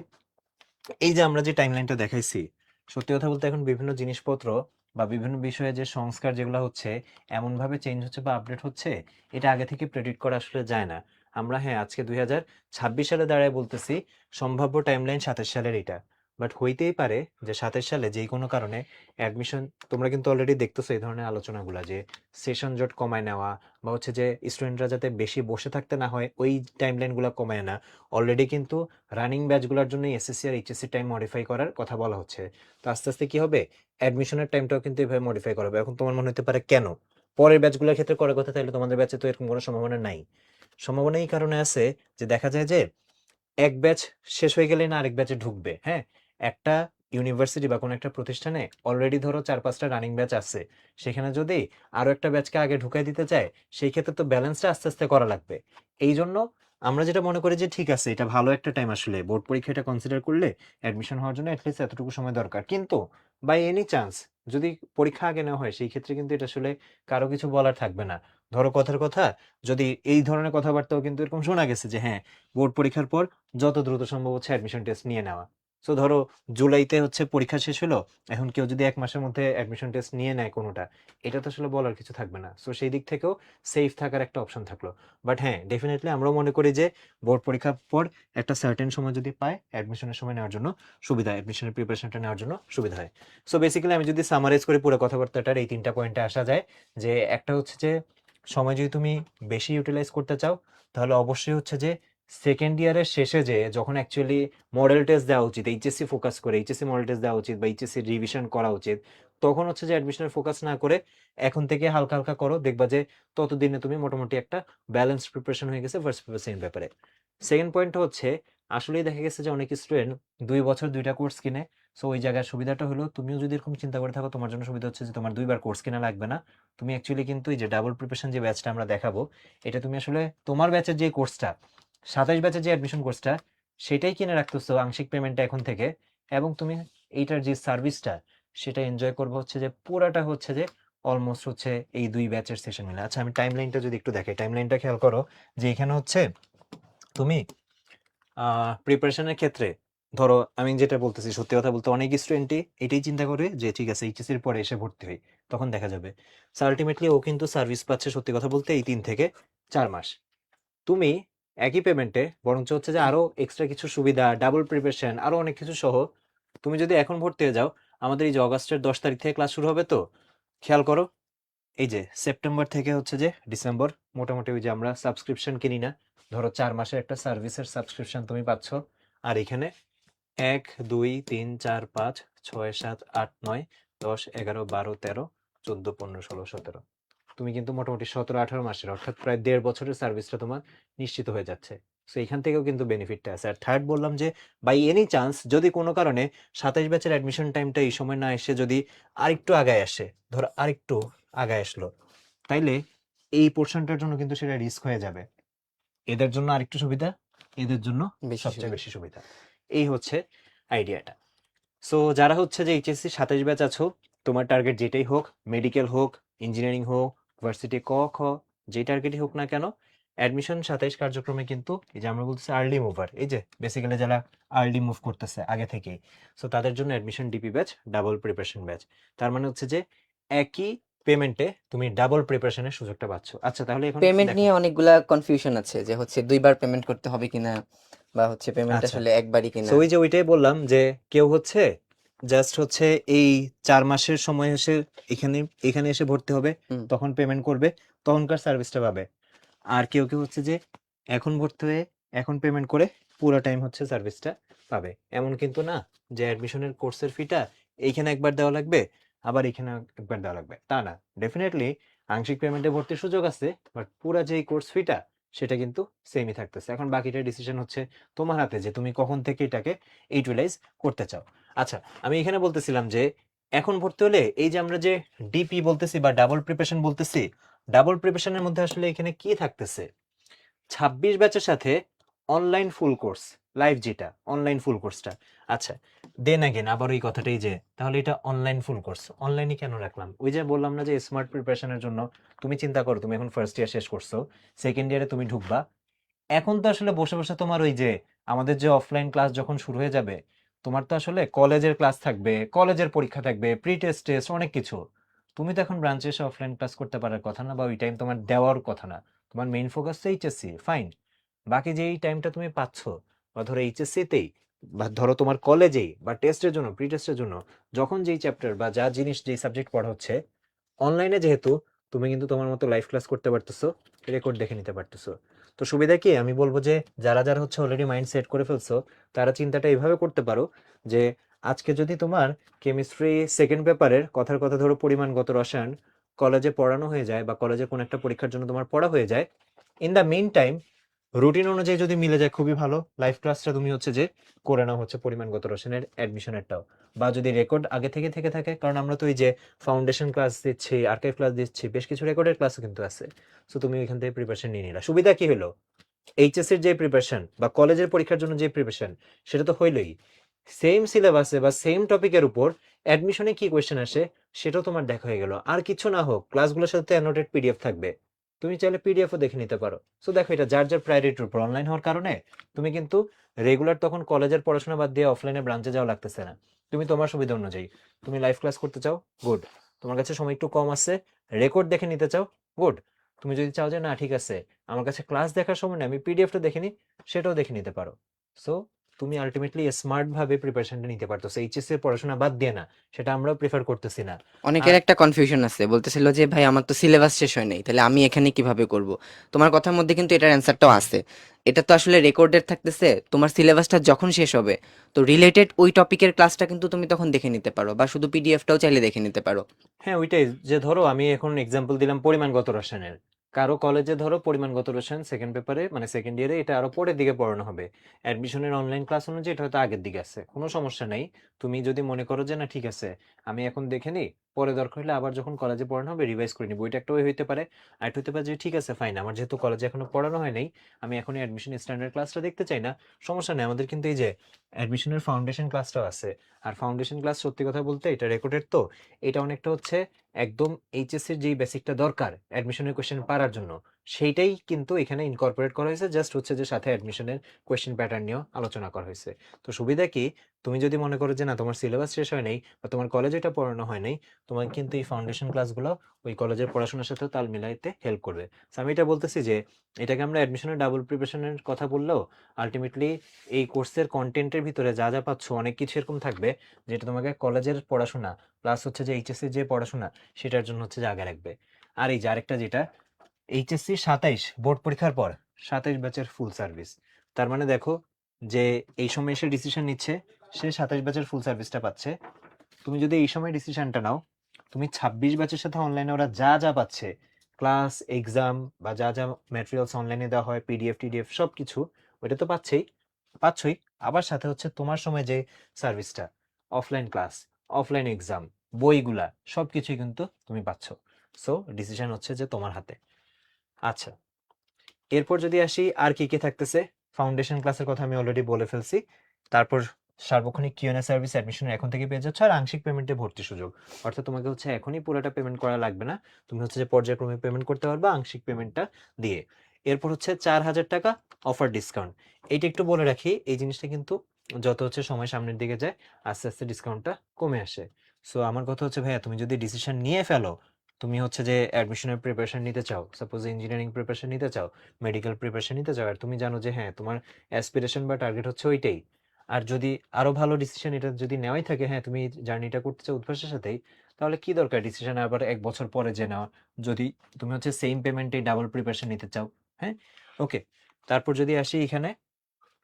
এই যে আমরা যে টাইমলাইনটা দেখাইছি, সত্যি কথা বলতে এখন বিভিন্ন জিনিসপত্র বা বিভিন্ন বিষয়ে যে সংস্কার যেগুলো হচ্ছে, এমনভাবে চেঞ্জ হচ্ছে বা আপডেট হচ্ছে, এটা আগে থেকে প্রেডিক্ট করা আসলে যায় না। আমরা হ্যাঁ আজকে 2026 সালে দাঁড়ায় বলতেছি সম্ভাব্য টাইমলাইন 27 সালের এটা, বাট হইতেই পারে যে 27 সালে যেই কোনো কারণে অ্যাডমিশন, তোমরা কিন্তু অলরেডি দেখতেছো এই ধরনের আলোচনাগুলা যে সেশন জট কমায় নেওয়া বা হচ্ছে যে স্টুডেন্টরা যাতে বেশি বসে থাকতে না হয় ওই টাইমলাইনগুলো কমায় না। অলরেডি কিন্তু রানিং ব্যাচগুলোর জন্য এসএসসি আর এইচএসসি টাইম মডিফাই করার কথা বলা হচ্ছে। তো আস্তে আস্তে কি হবে, অ্যাডমিশনের টাইমটাও কিন্তু এভাবে মডিফাই করা হবে। এখন তোমার মনে হতে পারে কেন পরের ব্যাচগুলোর ক্ষেত্রে করার কথা, তাহলে তোমাদের ব্যাচে তো এরকম কোনো সম্ভাবনা নাই। সম্ভাবনা এই কারণে আছে যে দেখা যায় যে এক ব্যাচ শেষ হয়ে গেলে না আরেক ব্যাচে ঢুকবে। হ্যাঁ, একটা ইউনিভার্সিটি বা কোনো একটা প্রতিষ্ঠানে অলরেডি ধরো 4-5টা রানিং ব্যাচ আছে, সেখানে যদি আরো একটা ব্যাচকে আগে ঢুকাই দিতে চায়, সেই ক্ষেত্রে তো ব্যালেন্সটা আস্তে আস্তে করা লাগবে। এই জন্য আমরা যেটা মনে করি যে ঠিক আছে, এটা ভালো একটা টাইম, আসলে বোর্ড পরীক্ষা এটা কনসিডার করলে অ্যাডমিশন হওয়ার জন্য অ্যাটলিস্ট এতটুকু সময় দরকার। কিন্তু বাই এনি চান্স যদি পরীক্ষা আগে নেওয়া হয়, সেই ক্ষেত্রে কিন্তু এটা আসলে কারো কিছু বলার থাকবে না। ধরো কথার কথা, যদি এই ধরনের কথাবার্তাও কিন্তু এরকম শোনা গেছে যে হ্যাঁ, বোর্ড পরীক্ষার পর যত দ্রুত সম্ভব হচ্ছে অ্যাডমিশন টেস্ট নিয়ে নেওয়া। সো ধরো জুলাইতে হচ্ছে পরীক্ষা শেষ হলো, এখন কেউ যদি 1 মাসের মধ্যে অ্যাডমিশন টেস্ট নিয়ে নেয় কোনোটা, এটা তো আসলে বলার কিছু থাকবে না। সো সেই দিক থেকেও সেফ থাকার একটা অপশন থাকলো। বাট হ্যাঁ, ডেফিনেটলি আমরাও মনে করি যে বোর্ড পরীক্ষার পর একটা সার্টেন সময় যদি পায়, অ্যাডমিশনের সময় নেওয়ার জন্য সুবিধা, অ্যাডমিশনের প্রিপারেশনটা নেওয়ার জন্য সুবিধা হয়। সো বেসিক্যালি আমি যদি সামারাইজ করি পুরো কথাবার্তাটার, এই 3টা পয়েন্টে আসা যায় যে একটা হচ্ছে যে সময় যদি তুমি বেশি ইউটিলাইজ করতে চাও, তাহলে অবশ্যই হচ্ছে যে সেকেন্ড ইয়ারের শেষে যে যখন অ্যাকচুয়ালি মডেল টেস্ট দেওয়া উচিত, এইচএসসি ফোকাস করে এইচএসসি মডেল টেস্ট দেওয়া উচিত বা এইচএসসি রিভিশন করা উচিত, তখন হচ্ছে যে অ্যাডমিশনের ফোকাস না করে এখন থেকে হালকা হালকা করো, দেখবা যে ততদিনে তুমি মোটামুটি একটা ব্যালেন্স প্রিপারেশন হয়ে গেছে ফার্স্ট পেপার সেকেন্ড পেপারে। সেকেন্ড পয়েন্ট হচ্ছে, আসলেই দেখা গেছে যে অনেক স্টুডেন্ট 2 বছর 2টা কোর্স কিনে। সো ওই জায়গার সুবিধাটা হলো, তুমিও যদি এরকম চিন্তা করে থাকো, তোমার জন্য সুবিধা হচ্ছে যে তোমার 2বার কোর্স কেনা লাগবে না। তুমি অ্যাকচুয়ালি কিন্তু এই যে ডাবল প্রিপারেশন যে ব্যাচটা আমরা দেখাবো, এটা তুমি আসলে তোমার ব্যাচের যে কোর্সটা, 27 ব্যাচের যে অ্যাডমিশন কোর্সটা, সেটাই কিনে রাখতেছো আংশিক পেমেন্টটা এখন থেকে। এবং তুমি এইটার যে সার্ভিসটা, সেটা এনজয় করবো হচ্ছে যে পুরাটা হচ্ছে যে অলমোস্ট হচ্ছে এই 2 ব্যাচের সেশন মিলে। আচ্ছা, আমি টাইম লাইনটা যদি একটু দেখাই, টাইম লাইনটা খেয়াল করো যে এখানে হচ্ছে তুমি প্রিপারেশনের ক্ষেত্রে, ধরো আমি যেটা বলতেছি সত্যি কথা বলতে, অনেক স্টুডেন্টই এটাই চিন্তা করে যে ঠিক আছে এইচএসসির পরে এসে ভর্তি হই, তখন দেখা যাবে। সো আলটিমেটলি ও কিন্তু সার্ভিস পাচ্ছে সত্যি কথা বলতে এই 3 থেকে 4 মাস। তুমি একই পেমেন্টে বরঞ্চ হচ্ছে যে আরো এক্সট্রা কিছু সুবিধা, ডাবল প্রিপারেশন, আরো অনেক কিছু সহ তুমি যদি এখন ভর্তি হয়ে যাও, আমাদের এই যে অগাস্টের 10 তারিখ থেকে ক্লাস শুরু হবে, তো খেয়াল করো এই যে সেপ্টেম্বর থেকে হচ্ছে যে ডিসেম্বর, মোটামুটি ওই যে আমরা সাবস্ক্রিপশন কিনি না, ধরো 4 মাসের একটা সার্ভিসের সাবস্ক্রিপশন তুমি পাচ্ছ। আর এখানে 1, 2, 3, 4, 5, 6, 7, 8, 9, 10, 11, 12, 13, 14, 15, 16, 17, তুমি কিন্তু মোটামুটি 17-18 মাসের, অর্থাৎ প্রায় 1.5 বছরের সার্ভিসটা তোমার নিশ্চিত হয়ে যাচ্ছে। সো এখান থেকেও কিন্তু বেনিফিটটা আছে। আর থার্ড বললাম যে বাই এনি চান্স যদি কোনো কারণে 27 ব্যাচের অ্যাডমিশন টাইমটা এই সময় না এসে যদি আরেকটু আগায় আসে, ধরো আরেকটু আগায় আসলো, তাইলে এই পোর্শনটার জন্য কিন্তু সেটা রিস্ক হয়ে যাবে। এদের জন্য আরেকটু সুবিধা, এদের জন্য বেশি সবচেয়ে সুবিধা। বেশি সুবিধা। এই হচ্ছে আইডিয়াটা। সো যারা হচ্ছে যে এইচএসসি 27 ব্যাচ আছো, তোমার টার্গেট যেটাই হোক, মেডিকেল হোক, ইঞ্জিনিয়ারিং হোক, ভার্সিটি ক খ, যে টার্গেটই হোক না কেন, অ্যাডমিশন 27 কার্যক্রমে কিন্তু এই যে আমরা বলতেছি আর্লি মুভার, এই যে বেসিক্যালি যারা আর্লি মুভ করতেছে আগে থেকেই, সো তাদের জন্য admission DP batch, double preparation batch. তার মানে হচ্ছে যে একই পেমেন্টে তুমি ডাবল প্রিপারেশনের সুযোগটা পাচ্ছ। আচ্ছা, তাহলে এখন পেমেন্ট দেখো। নিয়ে অনেকগুলা কনফিউশন আছে যে হচ্ছে 2বার পেমেন্ট করতে হবে কিনা, বা হচ্ছে পেমেন্ট আচ্ছা, আসলে একবারই সো কিনা। ওই যে ওইটাই বললাম যে কেউ হচ্ছে জাস্ট হচ্ছে এই 4 মাসের সময় এসে এখানে এখানে এসে ভর্তি হবে, হুম। তখন পেমেন্ট করবে, তখনকার সার্ভিসটা পাবে। আর কেউ কেউ হচ্ছে যে এখন ভর্তি হয়ে এখন পেমেন্ট করে পুরো টাইম হচ্ছে সার্ভিসটা পাবে। এমন কিন্তু না যে অ্যাডমিশনের কোর্সের ফিটা এইখানে একবার দেওয়া লাগবে, আবার এখানে একবার দেওয়া লাগবে, তা না। ডেফিনেটলি আংশিক পেমেন্টে ভর্তির সুযোগ আছে, বাট পুরা যে কোর্স ফিটা সেটা কিন্তু সেমই থাকতেছে। এখন বাকিটা ডিসিশন হচ্ছে তোমার হাতে যে তুমি কখন থেকে এটাকে ইউটিলাইজ করতে চাও। আচ্ছা, আমি এখানে বলতেছিলাম যে এখন ভর্তি হলে এই যে আমরা যে ডিপি বলতেছি বা ডাবল প্রিপারেশন বলতেছি, ডাবল প্রিপারেশনের মধ্যে আসলে এখানে কি থাকতেছে, 26 ব্যাচের সাথে অনলাইন ফুল কোর্স, লাইভ যেটা অনলাইন ফুল কোর্সটা। আচ্ছা, দেন অ্যাগেন আবার ওই কথাটাই যে তাহলে এটা অনলাইন ফুল কোর্স, অনলাইনে কেন রাখলাম? ওই যে বললাম না যে স্মার্ট প্রিপারেশনের জন্য। তুমি চিন্তা করো, তুমি এখন ফার্স্ট ইয়ার শেষ করছো, সেকেন্ড ইয়ারে তুমি ঢুকবা, এখন তো আসলে বসে বসে তোমার ওই যে আমাদের যে অফলাইন ক্লাস যখন শুরু হয়ে যাবে, তোমার তো আসলে কলেজের ক্লাস থাকবে, কলেজের পরীক্ষা থাকবে, প্রি টেস্ট টেস্ট অনেক কিছু। তুমি তো এখন ব্রাঞ্চে এসে অফলাইন ক্লাস করতে পারার কথা না, বা ওই টাইম তোমার দেওয়ার কথা না। তোমার মেইন ফোকাস তো এইচএসসি, ফাইন। বাকি যে এই টাইমটা তুমি পাচ্ছ, বা ধরো এইচএসসি তেই বা ধরো তোমার কলেজেই বা টেস্টের জন্য প্রি টেস্টের জন্য যখন যেই চ্যাপ্টার বা যা জিনিস যেই সাবজেক্ট পড়া হচ্ছে অনলাইনে যেহেতু তুমি কিন্তু তোমার মতো লাইভ ক্লাস করতে পারতেছো, রেকর্ড দেখে নিতে পারতেছো। তো সুবিধা কি আমি বলবো যে যারা যারা হচ্ছে অলরেডি মাইন্ড সেট করে ফেলছো তারা চিন্তাটা এইভাবে করতে পারো যে আজকে যদি তোমার কেমিস্ট্রি সেকেন্ড পেপারের কথার কথা ধরো পরিমাণগত রসায়ন কলেজে পড়ানো হয়ে যায় বা কলেজে কোনো একটা পরীক্ষার জন্য তোমার পড়া হয়ে যায়, in the main time routine অনুযায়ী যদি মিলে যায় খুবই ভালো, লাইভ ক্লাসটা তুমি হচ্ছে যে করে নাও হচ্ছে পরিমাণগত রসায়নের অ্যাডমিশনেরটাও। বা যদি রেকর্ড আগে থেকে থেকে থাকে, কারণ আমরা তো এই যে ফাউন্ডেশন ক্লাস দিচ্ছি, আর্কাইভ ক্লাস দিচ্ছি, বেশ কিছু রেকর্ডের ক্লাসও কিন্তু আছে। সো তুমি ওইখান থেকে প্রিপারেশন নিয়ে নিলা। সুবিধা কি হলো, এইচএস এর যে প্রিপারেশন বা কলেজের পরীক্ষার জন্য যে প্রিপারেশন সেটা তো হইলই। সেম সিলেবাসে বা সেম টপিকের উপর অ্যাডমিশনে কি কোয়েশ্চেন আসে সেটাও তোমার দেখা হয়ে গেল। আর কিছু না হোক ক্লাসগুলোর সাথে অ্যানোটেড পিডিএফ থাকবে, তুমি চাইলে পিডিএফও দেখে নিতে পারো। সো দেখো এটা যার যার প্রায়োরিটির উপর অনলাইন হওয়ার কারণে তুমি কিন্তু রেগুলার তখন কলেজের পড়াশোনা বাদ দিয়ে অফলাইনে ব্রাঞ্চে যাওয়া লাগতেছে না। তুমি তোমার সুবিধা অনুযায়ী তুমি লাইভ ক্লাস করতে চাও, গুড। তোমার কাছে সময় একটু কম আছে, রেকর্ড দেখে নিতে চাও, গুড। তুমি যদি চাও যে না ঠিক আছে আমার কাছে ক্লাস দেখার সময় নেই, আমি পিডিএফটা দেখে নিই, সেটাও দেখে নিতে পারো। সো তুমি আলটিমেটলি স্মার্ট ভাবে প্রিপারেশনটা নিতে পারতেছো, এইচএসসি এর পড়াশোনা বাদ দিয়ে না। সেটা আমরাও প্রেফার করতেছি না। অনেকের আর একটা কনফিউশন আছে, বলতেছিল যে ভাই আমার তো সিলেবাস শেষ হয় নাই, তাহলে আমি এখানে কিভাবে করব? তোমার কথার মধ্যে কিন্তু এটার অ্যান্সারটাও আছে। এটা তো আসলে রেকর্ডেড থাকতেছে, তোমার সিলেবাসটা যখন শেষ হবে তো রিলেটেড ওই টপিকের ক্লাসটা কিন্তু তুমি তখন দেখে নিতে পারো, বা শুধু পিডিএফটাও চাইলে দেখে নিতে পারো। হ্যাঁ ওইটাই, যে ধরো আমি এখন এক্সাম্পল দিলাম পরিমাণগত রসায়নের, কারো কলেজে ধরো পরিমাণগত রসায়ন সেকেন্ড পেপারে মানে সেকেন্ড ইয়ারে এটা আরো পরের দিকে পড়ানো হবে, অ্যাডমিশনের অনলাইন ক্লাস অনুযায়ী এটা হয়তো আগের দিকে আছে, কোনো সমস্যা নাই। তুমি যদি মনে করো যে না ঠিক আছে আমি এখন দেখে নিই, পরে দরকার হলে আবার যখন কলেজে পড়ানো হবে রিভাইজ করে নিবো, ওইটা একটা ওয়ে হইতে পারে। আর একটা হইতে পারে যে ঠিক আছে ফাইন, আমার যেহেতু কলেজে এখনো পড়ানো হয় নাই, আমি এখন অ্যাডমিশন স্ট্যান্ডার্ড ক্লাসটা দেখতে চাই না, সমস্যা নেই, আমাদের কিন্তু এই যে অ্যাডমিশনের ফাউন্ডেশন ক্লাসটাও আছে। আর ফাউন্ডেশন ক্লাস সত্যি কথা বলতে এটা রেকর্ডেড তো, এটা অনেকটা হচ্ছে একদম এইচএসসি এর যেই বেসিকটা দরকার অ্যাডমিশনের কোশ্চেন পারার জন্য, সেইটাই কিন্তু এখানে ইনকর্পোরেট করা হয়েছে, জাস্ট হচ্ছে যে সাথে অ্যাডমিশনের কোশ্চেন প্যাটার্ন নিয়েও আলোচনা করা হয়েছে। তো সুবিধা কি, তুমি যদি মনে করো যে না তোমার সিলেবাস শেষ হয় নাই বা তোমার কলেজে এটা পড়ানো হয় নাই, তোমার কিন্তু এই ফাউন্ডেশন ক্লাসগুলো ওই কলেজের পড়াশোনার সাথে তাল মিলাইতে হেল্প করবে। So আমি এটা বলতেছি যে এটাকে আমরা অ্যাডমিশনের ডাবল প্রিপারেশনের কথা বললেও আলটিমেটলি এই কোর্সের কন্টেন্টের ভিতরে যা যা পাচ্ছ অনেক কিছু এরকম থাকবে যেটা তোমাকে কলেজের পড়াশোনা প্লাস হচ্ছে যে এইচএসসি যে পড়াশোনা সেটার জন্য হচ্ছে যে আগে রাখবে। আর এই যে আরেকটা যেটা, এইচএসসি 27 বোর্ড পরীক্ষার পর 27 ব্যাচের ফুল সার্ভিস। তার মানে দেখো যে এই সময় এসে ডিসিশন নিচ্ছে সে 27 ব্যাচের ফুল সার্ভিসটা পাচ্ছে। তুমি যদি এই সময় ডিসিশনটা নাও, তুমি 26 ব্যাচের সাথে অনলাইনে ওরা যা যা পাচ্ছে ক্লাস এক্সাম বা যা যা ম্যাটেরিয়ালস অনলাইনে দেওয়া হয় পিডিএফ টিডিএফ সব কিছু, ওইটা তো পাচ্ছই, আবার সাথে হচ্ছে তোমার সময় যে সার্ভিসটা অফলাইন ক্লাস অফলাইন এক্সাম বইগুলা সবকিছুই কিন্তু তুমি পাচ্ছ। সো ডিসিশন হচ্ছে যে তোমার হাতে। আচ্ছা, এরপর যদি আসি আর কি কি থাকতেছে, ফাউন্ডেশন ক্লাসের কথা আমি অলরেডি বলে ফেলছি। তারপর সার্বক্ষণিক কিউএনএ সার্ভিস অ্যাডমিশন এখন থেকে পেয়ে যাচ্ছে, আর আংশিক পেমেন্টে ভর্তি সুযোগ, অর্থাৎ তোমাকে হচ্ছে এখনই পুরোটা পেমেন্ট করা লাগবে না, তুমি হচ্ছে যে পর্যায়ক্রমে পেমেন্ট করতে পারবে আংশিক পেমেন্টটা দিয়ে। এরপর হচ্ছে 4,000 টাকা অফার ডিসকাউন্ট। এইটা একটু বলে রাখি, এই জিনিসটা কিন্তু যত হচ্ছে সময় সামনের দিকে যায় আস্তে আস্তে ডিসকাউন্টটা কমে আসে। সো আমার কথা হচ্ছে ভাইয়া তুমি যদি ডিসিশন নিয়ে ফেলো তুমি হচ্ছে যে অ্যাডমিশনের প্রিপারেশন নিতে চাও, সাপোজ ইঞ্জিনিয়ারিং প্রিপারেশন নিতে চাও, মেডিকেল প্রিপারেশন নিতে চাও, আর তুমি জানো যে হ্যাঁ তোমার অ্যাসপিরেশন বা টার্গেট হচ্ছে ওইটাই, আর যদি আরো ভালো ডিসিশন এটা যদি নেওয়াই থাকে, হ্যাঁ তুমি জার্নিটা করতে চাও উদ্ভাসের সাথেই, তাহলে কি দরকার ডিসিশন আবার 1 বছর পরে যে নেওয়া, যদি তুমি হচ্ছে সেম পেমেন্টে ডাবল প্রিপারেশন নিতে চাও। হ্যাঁ, ওকে। তারপর যদি আসি এখানে,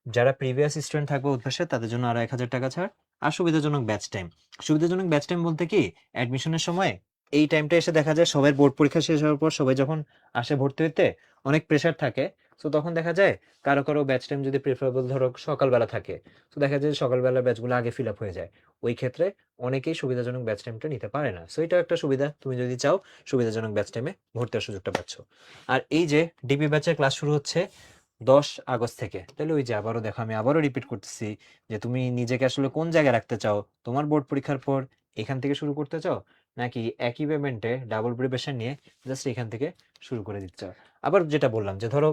যারা প্রিভিয়াস স্টুডেন্ট থাকবে উদ্ভাসে তাদের জন্য আরো 1,000 টাকা ছাড়। আর সুবিধাজনক ব্যাচ টাইম, সুবিধাজনক ব্যাচ টাইম বলতে কি অ্যাডমিশনের সময় এই টাইমটা এসে দেখা যায় সবাই বোর্ড পরীক্ষা শেষ হওয়ার পর সবাই যখন আসে ভর্তি হইতে অনেক প্রেশার থাকে। তো তখন দেখা যায় কারো কারো ব্যাচ টাইম যদি প্রিফারেবল ধরো সকালবেলা থাকে, তো দেখা যায় যে সকালবেলার ব্যাচগুলো আগে ফিল আপ হয়ে যায়, ওই ক্ষেত্রে অনেকেই সুবিধাজনক ব্যাচ টাইমটা নিতে পারে না। সো এটা একটা সুবিধা, তুমি যদি চাও সুবিধাজনক ব্যাচ টাইমে ভর্তি হওয়ার সুযোগটা পাচ্ছ। আর এই যে ডিপি ব্যাচের ক্লাস শুরু হচ্ছে 10 আগস্ট থেকে, তাহলে ওই যে আবারও দেখো আমি আবারও রিপিট করতেছি যে তুমি নিজেকে আসলে কোন জায়গায় রাখতে চাও, তোমার বোর্ড পরীক্ষার পর এখান থেকে শুরু করতে চাও, নাকি একই পেমেন্টে ডাবল প্রিপারেশন নিয়ে জাস্ট এখান থেকে শুরু করে দিতে চাও। আবার যেটা বললাম যে ধরো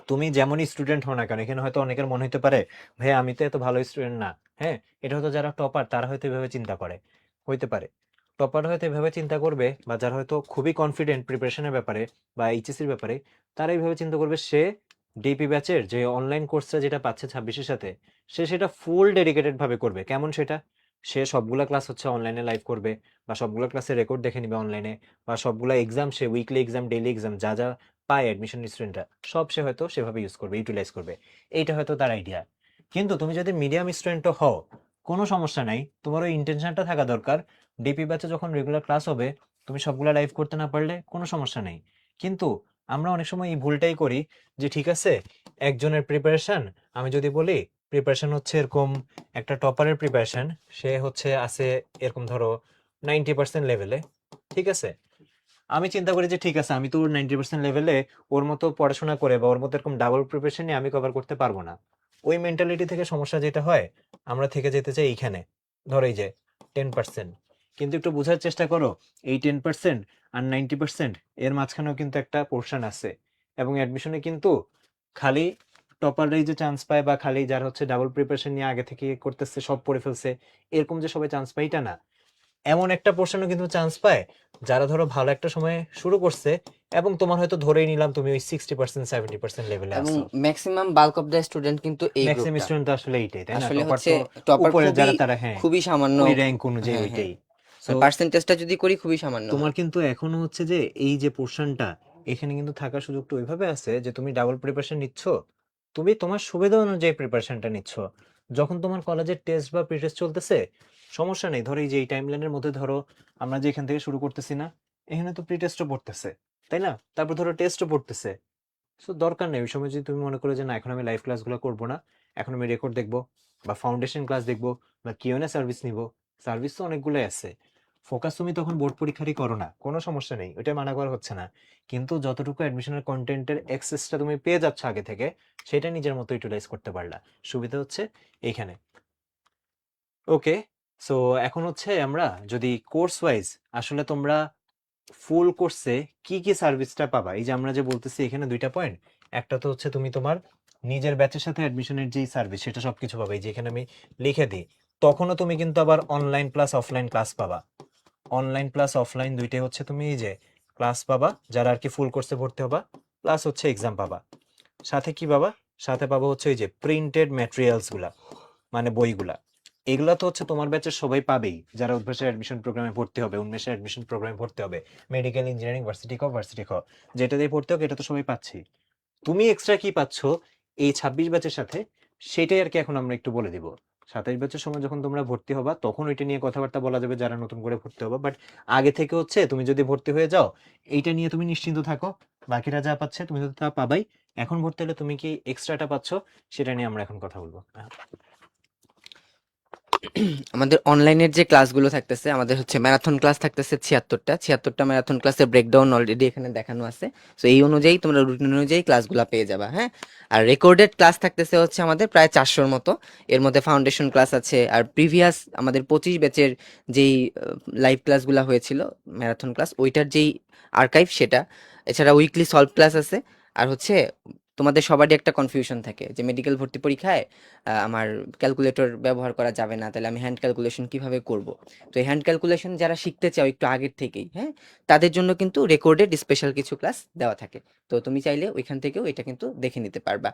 তুমি যেমনই স্টুডেন্ট হও না কেন, এখানে হয়তো অনেকের মনে হতে পারে ভাই আমি তো এত ভালো স্টুডেন্ট না। হ্যাঁ, এটা হয়তো যারা টপার তারা হয়তো এভাবে চিন্তা করে, হইতে পারে টপার হয়তো এভাবে চিন্তা করবে, বা যারা হয়তো খুবই কনফিডেন্ট প্রিপারেশনের ব্যাপারে বা এইচএসসির ব্যাপারে তারা এইভাবে চিন্তা করবে সে ডিপি ব্যাচের যে অনলাইন কোর্সটা যেটা পাচ্ছে 26-এর সাথে, সে সেটা ফুল ডেডিকেটেড ভাবে করবে। কেমন সেটা? সে সবগুলা ক্লাস হচ্ছে অনলাইনে লাইভ করবে, বা সবগুলো ক্লাসের রেকর্ড দেখে নিবে অনলাইনে, বা সবগুলা এক্সাম সে উইকলি এক্সাম, ডেইলি এক্সাম যা যা পায় অ্যাডমিশন স্টুডেন্টরা, সব সে হয়তো সেভাবে ইউজ করবে, ইউটিলাইজ করবে। এইটা হয়তো তার আইডিয়া। কিন্তু তুমি যদি মিডিয়াম স্টুডেন্টও হও, কোনো সমস্যা নাই, তোমার ওই ইন্টেনশনটা থাকা দরকার। ডিপি ব্যাচে যখন রেগুলার ক্লাস হবে, তুমি সবগুলা লাইভ করতে না পারলে কোনো সমস্যা নেই। কিন্তু আমরা অনেক সময় এই ভুলটাই করি যে ঠিক আছে, একজনের প্রিপারেশন, আমি যদি বলি প্রিপারেশন হচ্ছে এরকম, একটা টপারের প্রিপারেশন, সে হচ্ছে আছে এরকম ধরো 90% লেভেলে, ঠিক আছে। আমি চিন্তা করি যে ঠিক আছে, আমি তো ওর 90% লেভেলে ওর মতো পড়াশোনা করে বা ওর মতো এরকম ডাবল প্রিপারেশন নিয়ে আমি কভার করতে পারবো না। ওই মেন্টালিটি থেকে সমস্যা যেটা হয়, আমরা থেকে যেতে চাই এইখানে, ধরো এই যে 10%। কিন্তু একটু বোঝার চেষ্টা করো, এই 10% আর 90% এর মাঝখানেও কিন্তু একটা পোর্শন আছে। এবং অ্যাডমিশনে কিন্তু খালি টপাররাই যে চান্স পায়, বা খালি যারা হচ্ছে ডাবল প্রিপারেশন নিয়ে আগে থেকে করতেছে, সব পড়ে ফেলছে, এরকম যে সবাই চান্স পায় এটা না। এমন একটা পোর্শনও কিন্তু চান্স পায় যারা ধরো ভালো একটা সময় শুরু করছে, এবং তোমার হয়তো ধরেই নিলাম তুমি ওই 60% 70% লেভেলে এবং আছো। Maximum bulk of the student কিন্তু এই ম্যাক্সিমাম গ্রুপটা। স্টুডেন্ট তো আসলে এইটাই, তাই না? আসলে টপার হচ্ছে তো টপার উপরে খুবই যারা তারা, হ্যাঁ, খুবই সামান্য। ওই র্যাঙ্ক অনুযায়ী হ্যাঁ, হ্যাঁ, ওইটাই। সো পার্সেন্টেজটা যদি করি খুবই সামান্য তোমার হয়। কিন্তু এখনো হচ্ছে যে এই যে পোর্শনটা, এখানে কিন্তু থাকার সুযোগটা ওইভাবে আছে যে তুমি ডাবল প্রিপারেশন নিচ্ছ, তুমি তোমার সুবিধা অনুযায়ী প্রিপারেশনটা নিচ্ছ। যখন তোমার কলেজের টেস্ট বা প্রি টেস্ট চলতেছে, সমস্যা নেই, ধরো এই যে এই টাইমলাইনের মধ্যে ধরো আমরা যে এখান থেকে শুরু করতেছি না, এখানে তো প্রি টেস্টও পড়তেছে, তাই না? তারপর ধরো টেস্টও পড়তেছে। সো দরকার নেই ওই সময় যদি তুমি মনে করো যে না, এখন আমি লাইভ ক্লাসগুলো করবো না, এখন আমি রেকর্ড দেখবো, বা ফাউন্ডেশন ক্লাস দেখবো, বা কিউএনএ সার্ভিস নিবো। সার্ভিস তো অনেকগুলোই আছে। ফোকাস তুমি তখন বোর্ড পরীক্ষারই করো না, কোনো সমস্যা নেই, ওইটা মানা করা হচ্ছে না। কিন্তু যতটুকু অ্যাডমিশনের কন্টেন্টের অ্যাক্সেসটা তুমি পেয়ে যাচ্ছ আগে থেকে, সেটা নিজের মতো ইউটিলাইজ করতে পারলা। সুবিধা হচ্ছে এইখানে। ওকে, সো এখন হচ্ছে আমরা যদি কোর্স ওয়াইজ, আসলে তোমরা ফুল কোর্সে কি কি সার্ভিসটা পাবা, এই যে আমরা যে বলতেছি এখানে দুইটা পয়েন্ট। একটা তো হচ্ছে তুমি তোমার নিজের ব্যাচের সাথে অ্যাডমিশনের যেই সার্ভিস, সেটা সবকিছু পাবে, এই যে এখানে আমি লিখে দিই। তখনও তুমি কিন্তু আবার অনলাইন প্লাস অফলাইন ক্লাস পাবা। অনলাইন প্লাস অফলাইন দুইটাই হচ্ছে তুমি এই যে ক্লাস পাবা, যারা আর কি ফুল কোর্সে ভর্তি হবা, প্লাস হচ্ছে এক্সাম পাবা। সাথে কি পাবা? সাথে পাবা হচ্ছে ওই যে প্রিন্টেড ম্যাটেরিয়ালস গুলা, মানে বইগুলা। এগুলা তো হচ্ছে তোমার ব্যাচের সবাই পাবেই, যারা উদ্ভাসের অ্যাডমিশন প্রোগ্রামে ভর্তি হবে, উন্মেষের অ্যাডমিশন প্রোগ্রামে ভর্তি হবে, মেডিকেল, ইঞ্জিনিয়ারিং, ভার্সিটি খ যেটা দিয়ে ভর্তি হোক, এটা তো সবাই পাচ্ছি। তুমি এক্সট্রা কি পাচ্ছ এই 26 ব্যাচের সাথে, সেটাই আর কি এখন আমরা একটু বলে দিব। 27 ব্যাচের সময় যখন তোমরা ভর্তি হবা, তখন ওইটা নিয়ে কথাবার্তা বলা যাবে, যারা নতুন করে ভর্তি হবা। বাট আগে থেকে হচ্ছে তুমি যদি ভর্তি হয়ে যাও, এইটা নিয়ে তুমি নিশ্চিন্ত থাকো, বাকিরা যা পাচ্ছে তুমি তো তা পাবাই। এখন ভর্তি হলে তুমি কি এক্সট্রাটা পাচ্ছ, সেটা নিয়ে আমরা এখন কথা বলবো। আমাদের অনলাইনের যে ক্লাসগুলো থাকতেছে, আমাদের হচ্ছে ম্যারাথন ক্লাস থাকতেছে 76টা ম্যারাথন ক্লাসের ব্রেকডাউন অলরেডি এখানে দেখানো আছে। সো এই অনুযায়ী তোমরা রুটিন অনুযায়ী ক্লাসগুলো পেয়ে যাবা। হ্যাঁ, আর রেকর্ডেড ক্লাস থাকতেছে হচ্ছে আমাদের প্রায় 400-র মতো। এর মধ্যে ফাউন্ডেশন ক্লাস আছে, আর প্রিভিয়াস আমাদের 25 ব্যাচের যেই লাইভ ক্লাসগুলো হয়েছিল, ম্যারাথন ক্লাস, ওইটার যেই আর্কাইভ সেটা। এছাড়া উইকলি সলভ ক্লাস আছে। আর হচ্ছে তোমাদের সবারই একটা কনফিউশন থাকে যে মেডিকেল ভর্তি পরীক্ষায় আমার ক্যালকুলেটর ব্যবহার করা যাবে না, তাহলে আমি হ্যান্ড ক্যালকুলেশন কিভাবে করব। তো এই হ্যান্ড ক্যালকুলেশন যারা শিখতে চাও একটু আগের থেকেই, হ্যাঁ, তাদের জন্য কিন্তু রেকর্ডেড স্পেশাল কিছু ক্লাস দেওয়া থাকে। তো তুমি চাইলে ওইখান থেকেও এটা কিন্তু দেখে নিতে পারবা।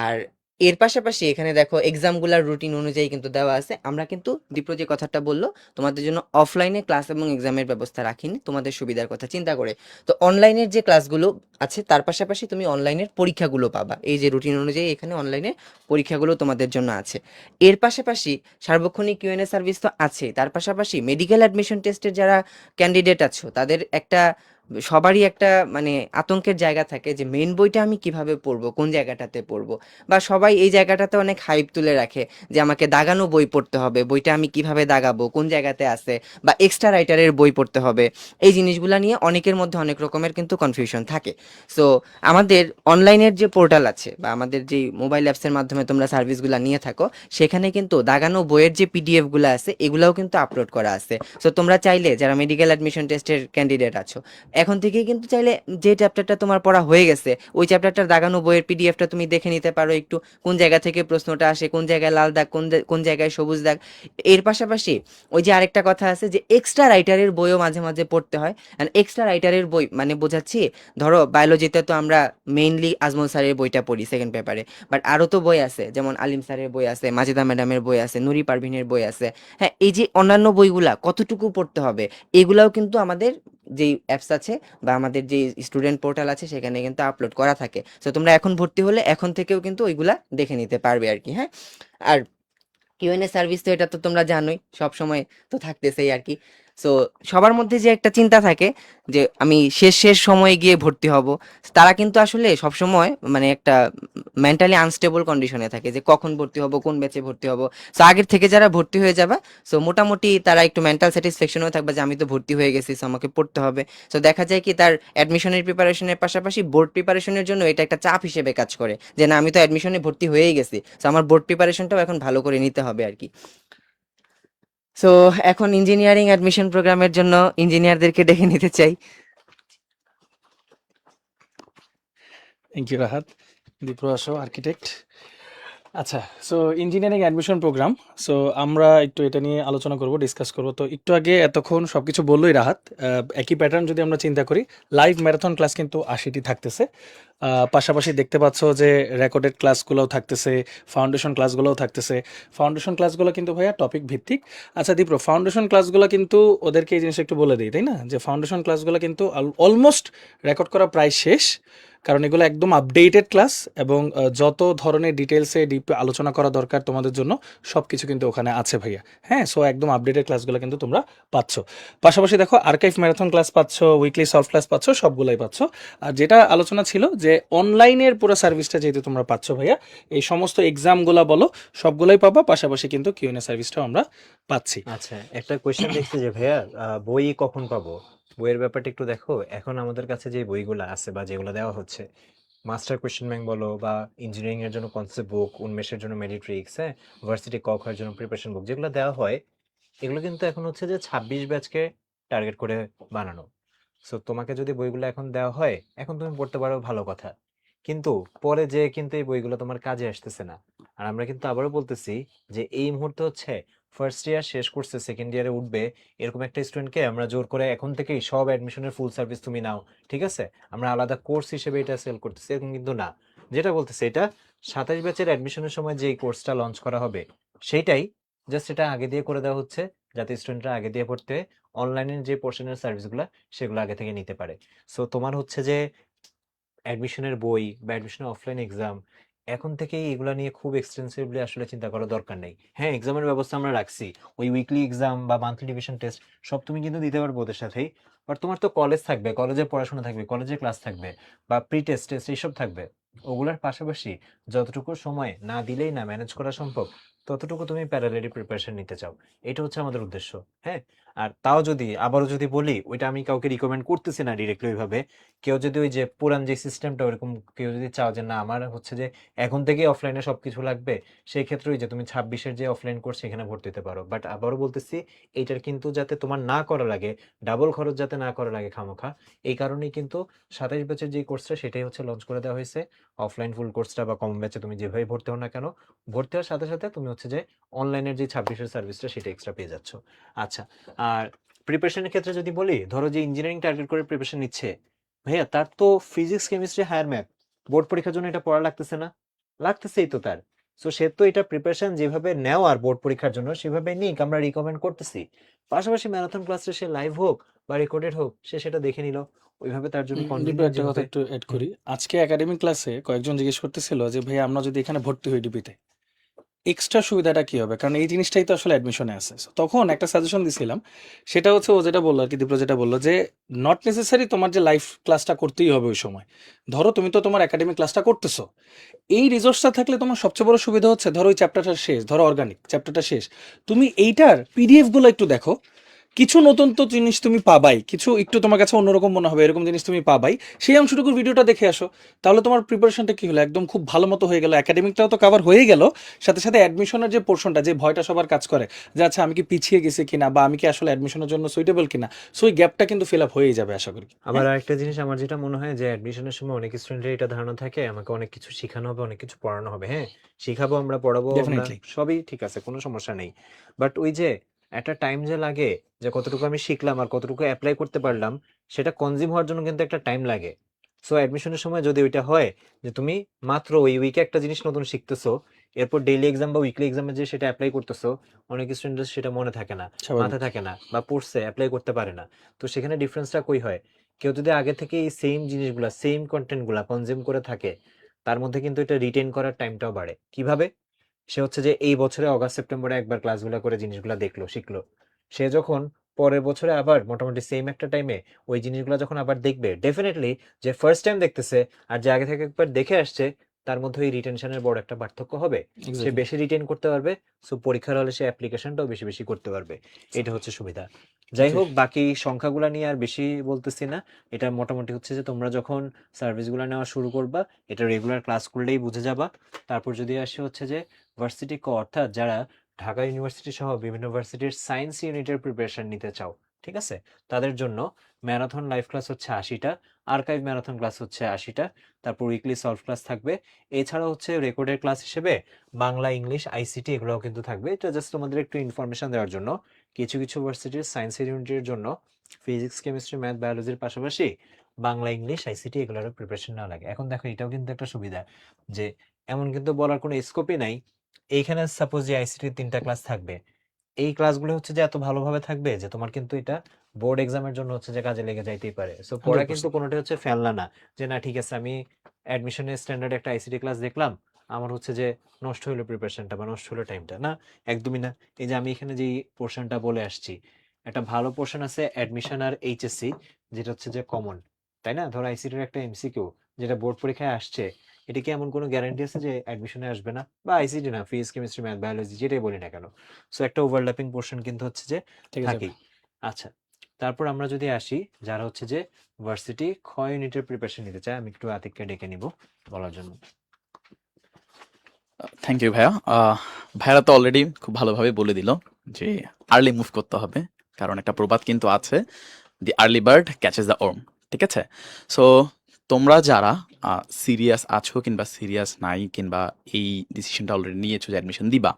আর এর পাশাপাশি এখানে দেখো এক্সামগুলার রুটিন অনুযায়ী কিন্তু দেওয়া আছে। আমরা কিন্তু দীপ্র যে কথাটা বললো, তোমাদের জন্য অফলাইনে ক্লাস এবং এক্সামের ব্যবস্থা রাখিনি তোমাদের সুবিধার কথা চিন্তা করে। তো অনলাইনের যে ক্লাসগুলো আছে, তার পাশাপাশি তুমি অনলাইনের পরীক্ষাগুলো পাবা। এই যে রুটিন অনুযায়ী এখানে অনলাইনে পরীক্ষাগুলো তোমাদের জন্য আছে। এর পাশাপাশি সার্বক্ষণিক কিউএনএ সার্ভিস তো আছে, তার পাশাপাশি মেডিকেল অ্যাডমিশন টেস্টের যারা ক্যান্ডিডেট আছো, তাদের একটা সবারই একটা মানে আতঙ্কের জায়গা থাকে যে মেন বইটা আমি কিভাবে পড়বো, কোন জায়গাটাতে পড়বো। বা সবাই এই জায়গাটাতে অনেক হাইপ তুলে রাখে যে আমাকে দাগানো বই পড়তে হবে, বইটা আমি কিভাবে দাগাবো, কোন জায়গাতে আছে, বা এক্সট্রা রাইটারের বই পড়তে হবে। এই জিনিসগুলো নিয়ে অনেকের মধ্যে অনেক রকমের কিন্তু কনফিউশন থাকে। সো আমাদের অনলাইনের যে পোর্টাল আছে বা আমাদের যে মোবাইল অ্যাপসের মাধ্যমে তোমরা সার্ভিসগুলো নিয়ে থাকো, সেখানে কিন্তু দাগানো বইয়ের যে পিডিএফগুলো আছে, এগুলাও কিন্তু আপলোড করা আছে। সো তোমরা চাইলে যারা মেডিকেল অ্যাডমিশন টেস্টের ক্যান্ডিডেট আছো, এখন থেকে কিন্তু চাইলে যে চ্যাপ্টারটা তোমার পড়া হয়ে গেছে ওই চ্যাপ্টারটার দাগানো বইয়ের পিডিএফটা তুমি দেখে নিতে পারো একটু, কোন জায়গা থেকে প্রশ্নটা আসে, কোন জায়গায় লাল দাগ, কোন জায়গায় সবুজ দাগ। এর পাশাপাশি ওই যে আরেকটা কথা আছে যে এক্সট্রা রাইটারের বইও মাঝে মাঝে পড়তে হয়। অ্যান্ড এক্সট্রা রাইটারের বই মানে বোঝাচ্ছি, ধরো বায়োলজিতে তো আমরা মেইনলি আজমল স্যারের বইটা পড়ি সেকেন্ড পেপারে, বাট আরও তো বই আছে, যেমন আলিম স্যারের বই আছে, মাজেদা ম্যাডামের বই আছে, নুরি পারভিনের বই আছে। হ্যাঁ, এই যে অন্যান্য বইগুলা কতটুকু পড়তে হবে এগুলাও কিন্তু আমাদের যেই অ্যাপস আছে বা আমাদের যে স্টুডেন্ট পোর্টাল আছে সেখানে কিন্তু আপলোড করা থাকে। সো তোমরা এখন ভর্তি হলে এখন থেকেও কিন্তু ওইগুলা দেখে নিতে পারবে আর কি। হ্যাঁ, আর কিউএনএ সার্ভিস তো এটা তো তোমরা জানোই, সব সময় তো থাকতেছেই আর কি। সো সবার মধ্যে যে একটা চিন্তা থাকে যে আমি শেষ শেষ সময়ে গিয়ে ভর্তি হব, তারা কিন্তু আসলে সব সময় মানে একটা মেন্টালি আনস্টেবল কন্ডিশনে থাকে যে কখন ভর্তি হব, কোন ব্যাচে ভর্তি হব। সো আগের থেকে যারা ভর্তি হয়ে যাবে, সো মোটামুটি তারা একটু মেন্টাল স্যাটিসফ্যাকশনও থাকবে যে আমি তো ভর্তি হয়ে গেছি, সো আমাকে পড়তে হবে। সো দেখা যায় কি তার অ্যাডমিশনের প্রিপারেশনের পাশাপাশি বোর্ড প্রিপারেশনের জন্য এটা একটা চাপ হিসেবে কাজ করে যে না আমি তো অ্যাডমিশনে ভর্তি হয়েই গেছি, সো আমার বোর্ড প্রিপারেশনটাও এখন ভালো করে নিতে হবে আর কি। সো এখন ইঞ্জিনিয়ারিং অ্যাডমিশন প্রোগ্রামের জন্য ইঞ্জিনিয়ারদেরকে ডেকে নিতে চাই। Thank you Rahat. দীপ্র আসো, আর্কিটেক্ট। আচ্ছা, so engineering admission program, so আমরা একটু এটা নিয়ে আলোচনা করব, ডিসকাস করব। তো একটু আগে এতক্ষণ সব কিছু বললোই রাহাত। একই প্যাটার্ন যদি আমরা চিন্তা করি, লাইভ ম্যারাথন ক্লাস কিন্তু 80টি থাকতেছে। পাশাপাশি দেখতে পাচ্ছ যে রেকর্ডেড ক্লাসগুলোও থাকতেছে, ফাউন্ডেশন ক্লাসগুলোও থাকতেছে। ফাউন্ডেশন ক্লাসগুলো কিন্তু ভাইয়া টপিক ভিত্তিক। আচ্ছা দীপ্র, ফাউন্ডেশন ক্লাসগুলো কিন্তু ওদেরকে এই জিনিসটা একটু বলে দিই, তাই না, যে ফাউন্ডেশন ক্লাসগুলো কিন্তু অলমোস্ট রেকর্ড করা প্রায় শেষ, কারণ এগুলো একদম আপডেটেড ক্লাস এবং যত ধরনের ডিটেলসে ডিপ আলোচনা করা দরকার তোমাদের জন্য সব কিছু কিন্তু ওখানে আছে ভাইয়া। হ্যাঁ, সো একদম আপডেটেড ক্লাসগুলো কিন্তু তোমরা পাচ্ছ। পাশাপাশি দেখো আর্কাইভ ম্যারাথন ক্লাস পাচ্ছ, উইকলি সলভ ক্লাস পাচ্ছ, সবগুলাই পাচ্ছ। আর যেটা আলোচনা ছিল যে অনলাইনের পুরো সার্ভিসটা যেহেতু তোমরা পাচ্ছ ভাইয়া, এই সমস্ত এক্সামগুলো বলো সবগুলোই পাবা, পাশাপাশি কিন্তু কিউএনএ সার্ভিসটাও আমরা পাচ্ছি। আচ্ছা, একটা কোয়েশ্চেন দেখছি যে ভাইয়া বই কখন পাবো? বইয়ের ব্যাপারটা একটু দেখো। এখন আমাদের কাছে যে বইগুলো আছে বা যেগুলো দেওয়া হচ্ছে, মাস্টার কোয়েশ্চেন ব্যাংক বলো বা ইঞ্জিনিয়ারিং এর জন্য কনসেপ্ট বুক, উন্মেষের জন্য মেডিট্রিক্স, হ্যাঁ, ভার্সিটি ক খ এর জন্য প্রিপারেশন বুক, যেগুলো দেওয়া হয় এগুলো কিন্তু এখন হচ্ছে যে 26 ব্যাচকে টার্গেট করে বানানো। সো তোমাকে যদি বইগুলো এখন দেওয়া হয়, এখন তুমি পড়তে পারো, ভালো কথা। কিন্তু পরে যে কিন্তু এই বইগুলো তোমার কাজে আসতেছে না। আর আমরা কিন্তু আবারও বলতেছি যে এই মুহূর্তে হচ্ছে ফার্স্ট ইয়ার শেষ করছে, সেকেন্ড ইয়ারে উঠবে, এরকম একটা স্টুডেন্টকে আমরা জোর করে এখন থেকেই সব অ্যাডমিশনের ফুল সার্ভিস তুমি নাও, ঠিক আছে, আমরা আলাদা কোর্স হিসেবে এটা সেল করতেছি, এরকম কিন্তু না। যেটা বলতেছে এটা 27 ব্যাচের অ্যাডমিশনের সময় যেই কোর্সটা লঞ্চ করা হবে সেইটাই, জাস্ট এটা আগে দিয়ে করে দেওয়া হচ্ছে যাতে স্টুডেন্টরা আগে দিয়ে পড়তে অনলাইনের যে পোর্শনের সার্ভিসগুলো সেগুলো আগে থেকে নিতে পারে। সো তোমার হচ্ছে যে অ্যাডমিশনের বই বা অ্যাডমিশনের অফলাইন এক্সাম এখন থেকেই এগুলা নিয়ে খুব এক্সটেন্সিভলি আসলে চিন্তা করার দরকার নেই। হ্যাঁ, এক্সামের ব্যবস্থা আমরা রাখছি, ওই উইকলি এক্সাম বা মান্থলি ডিভিশন টেস্ট সব তুমি কিন্তু দিতে পারবে ওদের সাথেই। বাট তোমার তো কলেজ থাকবে, কলেজের পড়াশোনা থাকবে, কলেজের ক্লাস থাকবে বা প্রি টেস্ট টেস্ট এইসব থাকবে। ওগুলোর পাশাপাশি যতটুকু সময় না দিলেই না ম্যানেজ করা সম্ভব, ততটুকু তুমি প্যারালালি প্রিপারেশন নিতে চাও, এটা হচ্ছে আমাদের উদ্দেশ্য। হ্যাঁ, আর তাও যদি আবারও যদি বলি, ওইটা আমি কাউকে রিকমেন্ড করতেছি না ডিরেক্টলি ওইভাবে। কেউ যদি ওই যে পুরান যে সিস্টেমটা ওরকম কেউ যদি চাও যে না আমার হচ্ছে যে এখন থেকে অফলাইনে সবকিছু লাগবে, সেই ক্ষেত্রে ওই যে তুমি 26-এর যে অফলাইন কোর্স সেখানে ভর্তি হতে পারো। বাট আবারও বলতেছি, এইটার কিন্তু যাতে তোমার না করা লাগে, ডাবল খরচ যাতে না করা লাগে খামোখা, এই কারণেই কিন্তু 27 ব্যাচের যে কোর্সটা সেটাই হচ্ছে লঞ্চ করে দেওয়া হয়েছে। অফলাইন ফুল কোর্সটা বা কম ব্যাচে তুমি যেভাবে ভর্তি হও না কেন, ভর্তি হওয়ার সাথে সাথে তুমি হচ্ছে যে অনলাইনের যে 26-এর সার্ভিসটা সেটা এক্সট্রা পেয়ে যাচ্ছ। আচ্ছা, আর প্রিপারেশনের ক্ষেত্রে যদি বলি, ধরো যে ইঞ্জিনিয়ারিং টার্গেট করে প্রিপারেশন নিচ্ছে, ভাইয়া তার তো physics chemistry higher math, board পরীক্ষার জন্য এটা পড়া লাগতেছে না? লাগতেছেই তো তার। সো সে তো এটা প্রিপারেশন যেভাবে নেও আর বোর্ড পরীক্ষার জন্য সেভাবে নিক, আমরা রিকমেন্ড করতেছি। পাশাপাশি ম্যারাথন ক্লাসে সে লাইভ হোক বা রেকর্ডেড হোক, সে সেটা দেখে নিল, ওইভাবে তার জন্য দীপু, কন্টিনিউ একটা কথা একটু অ্যাড করি। আজকে একাডেমিক ক্লাসে কয়েকজন জিজ্ঞেস করতেছিল যে ভাই আমরা যদি এখানে ভর্তি হই ডিপিতে এক্সট্রা সুবিধাটা কি হবে, কারণ এই জিনিসটাই তো আসলে অ্যাডমিশনে আছে। So, তখন একটা সাজেশন দিছিলাম, সেটা হচ্ছে ও যেটা বললো আর কি, দীপ্র যেটা বললো যে নট নেসেসারি তোমার যে লাইভ ক্লাসটা করতেই হবে ওই সময়। ধরো তুমি তো তোমার একাডেমিক ক্লাসটা করতেছো, এই রিসোর্সটা থাকলে তোমার সবচেয়ে বড় সুবিধা হচ্ছে ধরো ওই চ্যাপ্টারটা শেষ, ধরো অর্গানিক চ্যাপ্টারটা শেষ, তুমি এইটার পিডিএফ গুলো একটু দেখো, কিছু নতুন তো জিনিস তুমি পাবাই, কিছু একটু তোমার কাছে অন্যরকম মনে হবে এরকম জিনিস তুমি পাবাই, সেই অংশটুকুর ভিডিওটা দেখে আসো। তাহলে তোমার প্রিপারেশনটা কি হলো, একদম খুব ভালো মতো হয়ে গেল, একাডেমিকটাও তো কভার হয়ে গেল, সাথে সাথে অ্যাডমিশনের যে পোর্শনটা, যে ভয়টা সবার কাজ করে যে আচ্ছা আমি কি পিছিয়ে গেছি কিনা, বা আমি কি আসলে অ্যাডমিশনের জন্য সুইটেবল কিনা, সো ওই গ্যাপটা কিন্তু ফিল আপ হয়েই যাবে আশা করি। আবার আরেকটা জিনিস আমার যেটা মনে হয় যে অ্যাডমিশনের সময় অনেক স্টুডেন্টের এটা ধারণা থাকে আমাকে অনেক কিছু শেখানো হবে, অনেক কিছু পড়ানো হবে। হ্যাঁ, শিখাবো আমরা, পড়াবো আমরা, ডেফিনেটলি। সবই ঠিক আছে, কোনো সমস্যা নেই। বাট ওই যে একটা টাইম যে লাগে, যে কতটুকু আমি শিখলাম আর কতটুকু অ্যাপ্লাই করতে পারলাম, সেটা কনজিউম হওয়ার জন্য কিন্তু একটা টাইম লাগে। সো অ্যাডমিশনের সময় যদি ওইটা হয় যে তুমি মাত্র ওই উইকে একটা জিনিস নতুন শিখতেছো, এরপর ডেইলি এক্সাম বা উইকলি এক্সামে যে সেটা অ্যাপ্লাই করতেছো, অনেক স্টুডেন্টের সেটা মনে থাকে না, স্বাভাবিক। মাথায় থাকে না, বা পড়ছে অ্যাপ্লাই করতে পারে না। তো সেখানে ডিফারেন্সটা কই হয়? কেউ যদি আগে থেকে এই সেম জিনিসগুলা, সেম কন্টেন্টগুলা কনজিউম করে থাকে, তার মধ্যে কিন্তু এটা রিটেন করার টাইমটাও বাড়ে। কিভাবে? সে হচ্ছে যে এই বছরে অগাস্ট সেপ্টেম্বরে একবার ক্লাসগুলো করে জিনিসগুলো দেখলো, শিখলো। সে যখন পরের বছরে আবার মোটামুটি সেম একটা টাইমে ওই জিনিসগুলো যখন আবার দেখবে, ডেফিনেটলি যে ফার্স্ট টাইম দেখতেছে আর যে আগে থেকে একবার দেখে আসছে, তার মধ্যে ওই রিটেনশনের বড় একটা পার্থক্য হবে। সে এক্স্যাক্টলি। বেশি রিটেন করতে পারবে, সো পরীক্ষার হলে সে অ্যাপ্লিকেশনটাও বেশি বেশি করতে পারবে। এটা হচ্ছে সুবিধা। যাই জি। হোক, বাকি সংখ্যাগুলো নিয়ে আর বেশি বলতেছি না। এটা মোটামুটি হচ্ছে যে তোমরা যখন সার্ভিসগুলো নেওয়া শুরু করবা, এটা রেগুলার ক্লাস করলেই বুঝে যাবা। তারপর যদি আসে হচ্ছে যে ভার্সিটি ক, অর্থাৎ যারা ঢাকা ইউনিভার্সিটি সহ বিভিন্ন ভার্সিটির সায়েন্স ইউনিটের প্রিপারেশন নিতে চাও, ঠিক আছে, তাদের জন্য ম্যারাথন লাইভ ক্লাস হচ্ছে 80টা, আর্কাইভ ম্যারাথন ক্লাস হচ্ছে 80টা, তারপর উইকলি সলভ ক্লাস থাকবে। এছাড়া হচ্ছে রেকর্ডের ক্লাস হিসেবে বাংলা, ইংলিশ, আইসিটি এগুলোও কিন্তু থাকবে। এটা জাস্ট তোমাদের একটু ইনফরমেশন দেওয়ার জন্য। কিছু কিছু ভার্সিটির সায়েন্স ইউনিটের জন্য ফিজিক্স, কেমিস্ট্রি, ম্যাথ, বায়োলজির পাশাপাশি বাংলা, ইংলিশ, আইসিটি এগুলোরও প্রিপারেশন নেওয়া লাগে। এখন দেখো, এটাও কিন্তু একটা সুবিধা যে এমন কিন্তু বলার কোনো স্কোপই নাই এইখানে সাপোজ যে আইসিটির 3টা ক্লাস থাকবে, এই ক্লাসগুলো হচ্ছে যে এত ভালোভাবে থাকবে যে তোমার কিন্তু এটা বোর্ড এক্সামের জন্য হচ্ছে যে কাজে লেগে যাইতেই পারে। সো পড়া কিন্তু 100%। কোনোটাই হচ্ছে ফেলনা না, যে না ঠিক আছে আমি অ্যাডমিশনের স্ট্যান্ডার্ড একটা আইসিটি ক্লাস দেখলাম, আমার হচ্ছে যে নষ্ট হলো প্রিপারেশনটা বা নষ্ট হলো টাইমটা, না, একদমই না। এই যে আমি এখানে যে পোর্শনটা বলে আসছি, একটা ভালো পোর্শন আছে অ্যাডমিশন আর এইচএসসি, যেটা হচ্ছে যে কমন, তাই না? ধরো আইসিটির একটা এমসিকিউ যেটা বোর্ড পরীক্ষায় আসছে, এটা কি এমন কোনো গ্যারান্টি আছে যে অ্যাডমিশনে আসবে না? বা আইসিটি না, ফিজিক্স, কেমিস্ট্রি, ম্যাথ, বায়োলজি যেটাই বলি না কেন, সো একটা ওভারল্যাপিং পোর্শন কিন্তু হচ্ছে যে ঠিক আছে। থাকেই। আচ্ছা, তারপর আমরা যদি আসি যারা হচ্ছে যে ভার্সিটি খ ইউনিটের প্রিপারেশন নিতে চায়, আমি একটু আতিককে ডেকে নিব বলার জন্য। থ্যাংক ইউ ভাইয়া। ভাইয়ারা তো অলরেডি খুব ভালোভাবে বলে দিল যে আর্লি মুভ করতে হবে, কারণ একটা প্রবাদ কিন্তু আছে, দি early bird catches the warm. ঠিক আছে, সো তোমরা যারা সিরিয়াস আছো কিংবা সিরিয়াস নাই, কিংবা এই ডিসিশনটা অলরেডি নিয়েছো যে অ্যাডমিশন দিবা,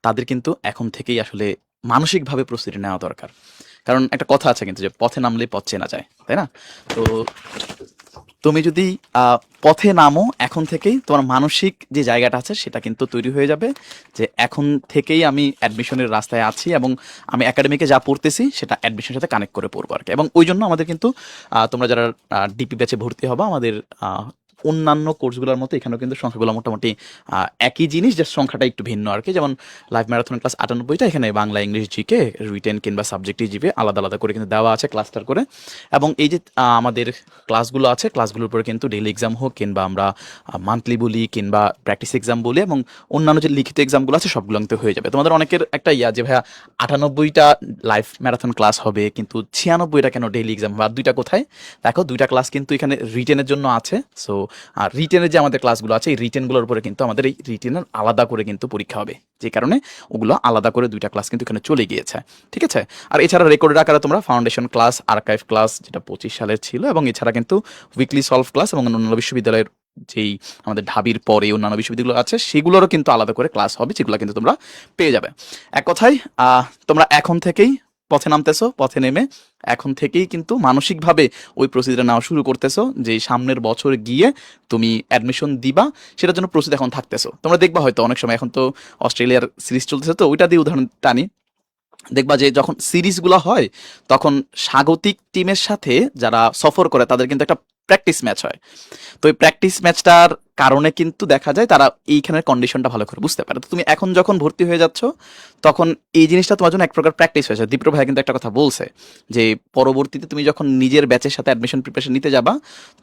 তাদের কিন্তু এখন থেকেই আসলে মানসিকভাবে প্রস্তুতি নেওয়া দরকার। কারণ একটা কথা আছে কিন্তু, যে পথে নামলে পথ চেনা যায়, তাই না? তো তুমি যদি পথে নামো এখন থেকেই, তোমার মানসিক যে জায়গাটা আছে সেটা কিন্তু তৈরি হয়ে যাবে, যে এখন থেকেই আমি অ্যাডমিশনের রাস্তায় আছি এবং আমি একাডেমিকে যা পড়তেছি সেটা অ্যাডমিশনের সাথে কানেক্ট করে পড়বো আর কি। এবং ওই জন্য আমাদের কিন্তু তোমরা যারা ডিপি ব্যাচে ভর্তি হবা, আমাদের অন্যান্য কোর্সগুলোর মতো এখানেও কিন্তু সংখ্যাগুলো মোটামুটি একই জিনিস, যে সংখ্যাটা একটু ভিন্ন আর কি। যেমন লাইভ ম্যারাথন ক্লাস 98টা, এখানে বাংলা, ইংলিশ, জিকে, রিটেন কিংবা সাবজেক্টিভ জিকে আলাদা আলাদা করে কিন্তু দেওয়া আছে ক্লাস্টার করে। এবং এই যে আমাদের ক্লাসগুলো আছে, ক্লাসগুলোর উপরে কিন্তু ডেইলি এক্সাম হোক কিংবা আমরা মান্থলি বলি কিংবা প্র্যাকটিস এক্সাম বলি, এবং অন্যান্য যে লিখিত এক্সামগুলো আছে সবগুলো কিন্তু হয়ে যাবে। তোমাদের অনেকের একটা যে ভাইয়া 98টা লাইভ ম্যারাথন ক্লাস হবে কিন্তু 96টা কেন ডেইলি এক্সাম হবে, আর 2টা কোথায়? দেখো, 2টা ক্লাস কিন্তু এখানে রিটেনের জন্য আছে। সো আর রিটেনের যে আমাদের ক্লাসগুলো আছে, এই রিটেনগুলোর উপরে কিন্তু আমাদের এই রিটেনের আলাদা করে কিন্তু পরীক্ষা হবে, যে কারণে ওগুলো আলাদা করে 2টা ক্লাস কিন্তু এখানে চলে গিয়েছে। ঠিক আছে, আর এছাড়া রেকর্ডের আকারে তোমরা ফাউন্ডেশন ক্লাস, আর্কাইভ ক্লাস যেটা 25 সালের ছিল, এবং এছাড়া কিন্তু উইকলি সলভ ক্লাস এবং অন্যান্য বিশ্ববিদ্যালয়ের যেই আমাদের ঢাবির পরে অন্যান্য বিশ্ববিদ্যালয় আছে সেগুলোরও কিন্তু আলাদা করে ক্লাস হবে, যেগুলো কিন্তু তোমরা পেয়ে যাবে। এক কথায় তোমরা এখন থেকেই পথে নামতেছো, পথে নেমে এখন থেকেই কিন্তু মানসিকভাবে ওই প্রসিডিউর নেওয়া শুরু করতেছো, যে সামনের বছর গিয়ে তুমি অ্যাডমিশন দিবা, সেটার জন্য প্রস্তুতি এখন থাকতেছো। তোমরা দেখবা হয়তো অনেক সময়, এখন তো অস্ট্রেলিয়ার সিরিজ চলতেছে, তো ওইটা দিয়ে উদাহরণ টানি, দেখবা যে যখন সিরিজগুলো হয় তখন স্বাগতিক টিমের সাথে যারা সফর করে তাদের কিন্তু একটা প্র্যাকটিস ম্যাচ হয়। তো এই প্র্যাকটিস ম্যাচটার কারণে কিন্তু দেখা যায় তারা এইখানের কন্ডিশনটা ভালো করে বুঝতে পারে। তো তুমি এখন যখন ভর্তি হয়ে যাচ্ছ তখন এই জিনিসটা তোমার জন্য এক প্রকার প্র্যাকটিস হয়েছে। দীপ্র ভাই কিন্তু একটা কথা বলছে যে পরবর্তীতে তুমি যখন নিজের ব্যাচের সাথে অ্যাডমিশন প্রিপারেশন নিতে যাবা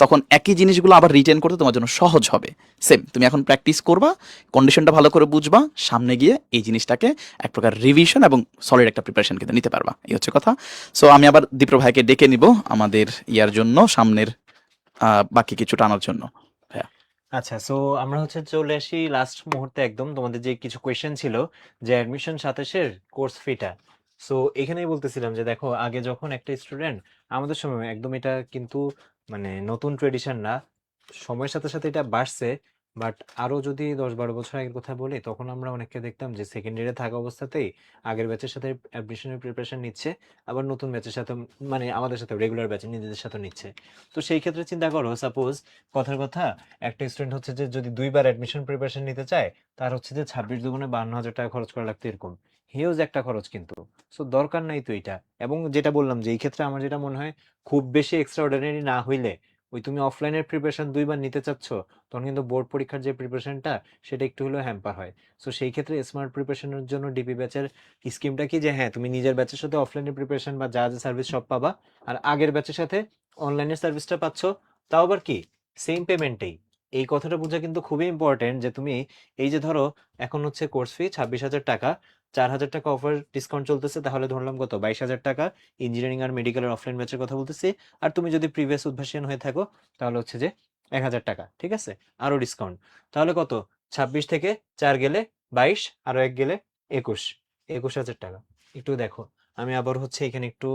তখন একই জিনিসগুলো আবার রিটেন করতে তোমার জন্য সহজ হবে। সেম তুমি এখন প্র্যাকটিস করবা, কন্ডিশনটা ভালো করে বুঝবা, সামনে গিয়ে এই জিনিসটাকে এক প্রকার রিভিশন এবং সলিড একটা প্রিপারেশন কিন্তু নিতে পারবা। এই হচ্ছে কথা। সো আমি আবার দীপ্র ভাইকে ডেকে নিব আমাদের ইয়ার জন্য, সামনের বাকি কিছু টানার জন্য। ভাইয়া। আচ্ছা, সো আমরা হচ্ছে চলে আসি লাস্ট মুহূর্তে একদম। তোমাদের যে কিছু কোয়েশ্চেন ছিল যে অ্যাডমিশন 27-এর কোর্স ফিটা, সো এখানেই বলতেছিলাম যে দেখো, আগে যখন একটা স্টুডেন্ট, আমাদের সময় একদম এটা কিন্তু মানে নতুন ট্রেডিশন না, সময়ের সাথে সাথে এটা বাড়ছে। বাট আরো যদি 10-12 বছর আগের কথা বলি, তখন আমরা অনেককে দেখতাম যে সেকেন্ড ইয়ারে থাকা অবস্থাতেই আগের ব্যাচের সাথে অ্যাডমিশনের প্রিপারেশন নিচ্ছে, আবার নতুন ব্যাচের সাথে মানে আমাদের সাথে রেগুলার ব্যাচে নিজেদের সাথে নিচ্ছে। তো সেই ক্ষেত্রে চিন্তা করো, সাপোজ কথার কথা একটা স্টুডেন্ট হচ্ছে যে যদি 2বার অ্যাডমিশন প্রিপারেশন নিতে চায়, তার হচ্ছে যে 26 দুগুণে 52,000 টাকা খরচ করা লাগতো এরকম। হিউজ একটা খরচ কিন্তু। সো দরকার নাই তো এটা। এবং যেটা বললাম যে এই ক্ষেত্রে আমার যেটা মনে হয়, খুব বেশি এক্সট্রা অর্ডিনারি না হইলে, ওই তুমি অফলাইনের প্রিপারেশন 2বার নিতে চাচ্ছ, তখন কিন্তু বোর্ড পরীক্ষার যে প্রিপারেশনটা, সেটা একটু হলেও হ্যাম্পার হয়। সো সেই ক্ষেত্রে স্মার্ট প্রিপারেশনের জন্য ডিপি ব্যাচের স্কিমটা কি, যে হ্যাঁ তুমি নিজের ব্যাচের সাথে অফলাইনের প্রিপারেশন বা যা যা সার্ভিস সব পাবা, আর আগের ব্যাচের সাথে অনলাইনের সার্ভিসটা পাচ্ছ, তাও আবার কি সেম পেমেন্টেই। এই কথাটা বোঝা কিন্তু খুবই ইম্পর্টেন্ট যে তুমি এই যে ধরো, এখন হচ্ছে কোর্স ফি 26,000 টাকা, 4,000 টাকা অফার ডিসকাউন্ট চলতেছে, তাহলে ধরলাম কত, 22,000 টাকা ইঞ্জিনিয়ারিং আর মেডিকেলের অফলাইন ব্যাচের কথা বলতেছি। আর তুমি যদি প্রিভিয়াস উদ্ভাসিয়ান হয়ে থাকো, তাহলে হচ্ছে যে 1,000 টাকা, ঠিক আছে, আরো ডিসকাউন্ট। তাহলে কত, 26 থেকে 4 গেলে 22, আরো 1 গেলে 21,000 টাকা। একটু দেখো, আমি আবার হচ্ছে এখানে একটু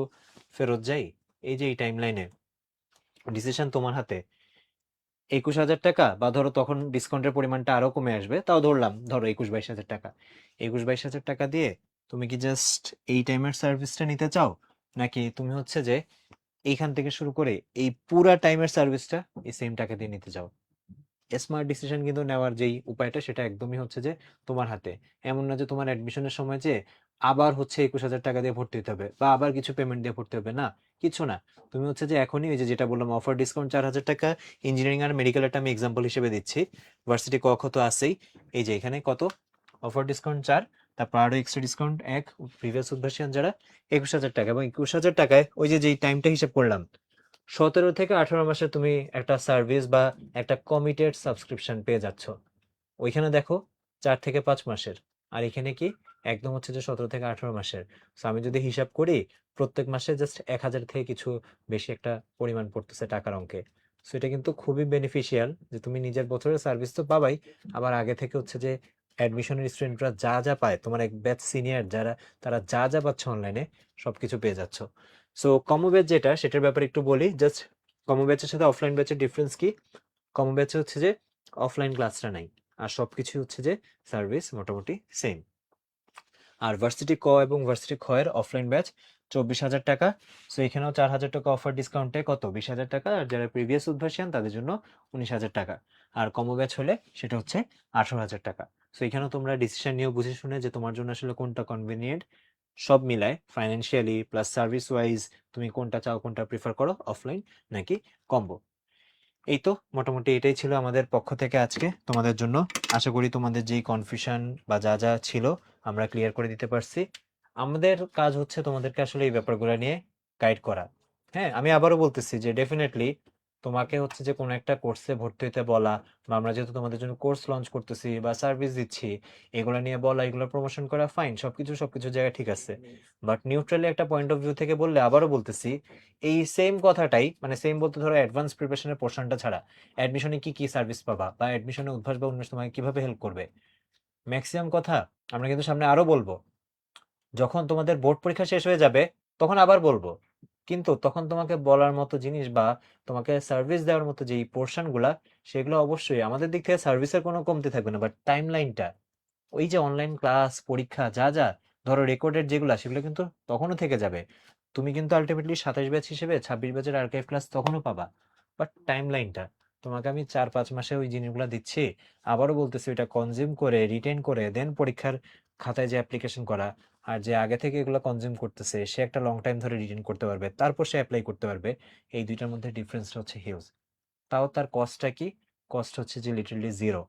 ফেরত যাই। এই যে এই টাইম লাইনে ডিসিশন তোমার হাতে। 21,000 টাকা, বা ধরো তখন ডিসকাউন্টের পরিমাণটা আরো কমে আসবে, তাও ধরলাম ধরো 21-22 হাজার টাকা। 21-22 হাজার টাকা দিয়ে তুমি কি জাস্ট এই টাইমের সার্ভিসটা নিতে চাও, নাকি তুমি হচ্ছে যে এইখান থেকে শুরু করে এই পুরা টাইমের সার্ভিসটা এই সেম টাকা দিয়ে নিতে চাও? স্মার্ট ডিসিশন কিন্তু নেওয়ার যেই উপায়টা, সেটা একদমই হচ্ছে যে তোমার হাতে। এমন না যে তোমার অ্যাডমিশনের সময় যে আবার হচ্ছে 21,000 টাকা দিয়ে ভর্তি হতে হবে, বা আবার কিছু পেমেন্ট দিয়ে ভর্তি হবে, না, কিছু না। তুমি হচ্ছে যে এখনই ওই যে যেটা বললাম, অফার ডিসকাউন্ট 4,000 টাকা, ইঞ্জিনিয়ারিং আর মেডিকেলটা আমি এক্সাম্পল হিসেবে দিচ্ছি, ভার্সিটি ক খ তো আছেই। এই যে এখানে কত, অফার ডিসকাউন্ট 4, তারপর আরো এক্সট্রা ডিসকাউন্ট 1, প্রিভিয়াস উদ্ভাসিয়ান যারা 21,000 টাকা, এবং 21,000 টাকায় ওই যে যেই টাইমটা হিসাব করলাম, 17 থেকে 18 মাসে তুমি একটা সার্ভিস বা একটা কমিটেড সাবস্ক্রিপশন পেয়ে যাচ্ছ। ওইখানে দেখো 4 থেকে 5 মাসের, আর এখানে কি একদম হচ্ছে যে 17 থেকে 18 মাসের। সো আমি যদি হিসাব করি, প্রত্যেক মাসে জাস্ট 1,000 থেকে কিছু বেশি একটা পরিমাণ পড়তেছে টাকার অঙ্কে। সো এটা কিন্তু খুবই বেনিফিশিয়াল যে তুমি নিজের বছরের সার্ভিস তো পাবাই, আবার আগে থেকে হচ্ছে যে অ্যাডমিশনের স্টুডেন্টরা যা যা পায়, তোমার এক ব্যাচ সিনিয়র যারা, তারা যা যা পাচ্ছে অনলাইনে, সবকিছু পেয়ে যাচ্ছ। সো কমো ব্যাচ যেটা, সেটার ব্যাপারে একটু বলি জাস্ট। কমো ব্যাচের সাথে অফলাইন ব্যাচের ডিফারেন্স কি? কমো ব্যাচে হচ্ছে যে অফলাইন ক্লাসটা নাই, আর সবকিছু হচ্ছে যে সার্ভিস মোটামুটি সেম। আর ভার্সিটি ক এবং ভার্সিটি খ এর অফলাইন ব্যাচ 24,000 টাকা। সো এখানেও 4,000 টাকা অফার ডিসকাউন্টে কত, 20,000 টাকা, আর যারা প্রিভিয়াস উদ্ভাসিয়ান তাদের জন্য 19,000 টাকা। আর কমো ব্যাচ হলে সেটা হচ্ছে 18,000 টাকা। সো এখানেও তোমরা ডিসিশন নিয়েও বুঝে শুনে যে তোমার জন্য আসলে কোনটা কনভিনিয়েন্ট, সব মিলায় ফাইন্যান্সিয়ালি প্লাস সার্ভিস ওয়াইজ তুমি কোনটা চাও, কোনটা প্রিফার করো, অফলাইন নাকি কম্বো। এই তো মোটামুটি এটাই ছিল আমাদের পক্ষ থেকে আজকে তোমাদের জন্য। আশা করি তোমাদের যেই কনফিউশন বা যা যা ছিল আমরা ক্লিয়ার করে দিতে পারছি। আমাদের কাজ হচ্ছে তোমাদেরকে আসলে এই ব্যাপারগুলো নিয়ে গাইড করা। হ্যাঁ, আমি আবারও বলতেছি যে ডেফিনেটলি তোমাকে হচ্ছে যে কোনো একটা কোর্সে ভর্তি হতে বলা, বা আমরা যেহেতু তোমাদের জন্য কোর্স লঞ্চ করতেছি বা সার্ভিস দিচ্ছি, এগুলো নিয়ে বলা, এগুলো প্রমোশন করা, ফাইন, সবকিছু সবকিছু জায়গায় ঠিক আছে। বাট নিউট্রালি একটা পয়েন্ট অফ ভিউ থেকে বললে, আবারও বলতেছি, এই সেম কথাটাই, মানে সেম বলতে ধরো অ্যাডভান্স প্রিপারেশনের পোর্শনটা ছাড়া অ্যাডমিশনে কি কি সার্ভিস পাবা, বা অ্যাডমিশনে উদ্ভাস বা উন্মেষ তোমাকে কিভাবে হেল্প করবে, ম্যাক্সিমাম কথা আমরা কিন্তু সামনে আরো বলবো। যখন তোমাদের বোর্ড পরীক্ষা শেষ হয়ে যাবে, তখন আবার বলবো। কিন্তু তখন তোমাকে বলার মতো জিনিস বা তোমাকে সার্ভিস দেওয়ার মতো যেই পোর্শন গুলা, সেগুলো অবশ্যই আমাদের দিক থেকে সার্ভিসের কোনো কমতি থাকবে না। বাট টাইম লাইনটা, ওই যে অনলাইন ক্লাস পরীক্ষা যা যা ধরো রেকর্ডেড যেগুলা, সেগুলো কিন্তু তখনও থেকে যাবে। তুমি কিন্তু আলটিমেটলি 27 ব্যাচ হিসেবে 26 ব্যাচের আর্কাইভ ক্লাস তখনও পাবা। বাট টাইম লাইনটা, তোমাকে আমি 4-5 মাসে ওই জিনিসগুলো দিচ্ছি, আবারও বলতেছি, ওইটা কনজিউম করে রিটেন করে দেন পরীক্ষার খাতায় যে অ্যাপ্লিকেশন করা, আর যে আগে থেকে এগুলো কনজিউম করতেছে সে একটা লং টাইম ধরে রিটেন করতে পারবে, তারপর সে অ্যাপ্লাই করতে পারবে। এই দুইটার মধ্যে ডিফারেন্সটা হচ্ছে হিউজ। তাও তার কস্টটা কি? কস্ট হচ্ছে যে লিটারালি জিরো।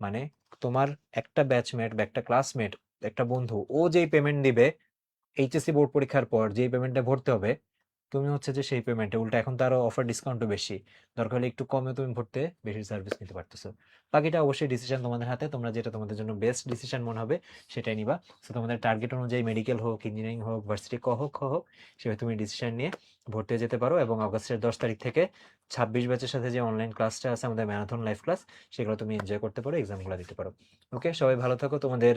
মানে তোমার একটা ব্যাচমেট বা একটা ক্লাসমেট, একটা বন্ধু, ও যেই পেমেন্ট দিবে এইচএসসি বোর্ড পরীক্ষার পর, যেই পেমেন্টটা ভরতে হবে, তুমি হচ্ছে যে সেই পেমেন্টে উল্টা এখন তো আরো অফার ডিসকাউন্টও বেশি, দরকার হলে একটু কমে তুমি ভরতে বেশি সার্ভিস নিতে পারতেছো। বাকিটা অবশ্যই ডিসিশন তোমাদের হাতে, তোমরা যেটা তোমাদের জন্য বেস্ট ডিসিশন মনে হবে সেটাই নিবা। সো তোমাদের টার্গেট অনুযায়ী মেডিকেল হোক, ইঞ্জিনিয়ারিং হোক, ভার্সিটি হোক সেভাবে তুমি ডিসিশন নিয়ে ভর্তি হয়ে যেতে পারো। এবং আগস্টের 10 তারিখ থেকে 26 ব্যাচের সাথে যে অনলাইন ক্লাসটা আছে আমাদের ম্যারাথন লাইভ ক্লাস, সেগুলো তুমি এনজয় করতে পারো, এক্সামগুলো দিতে পারো। ওকে, সবাই ভালো থাকো। তোমাদের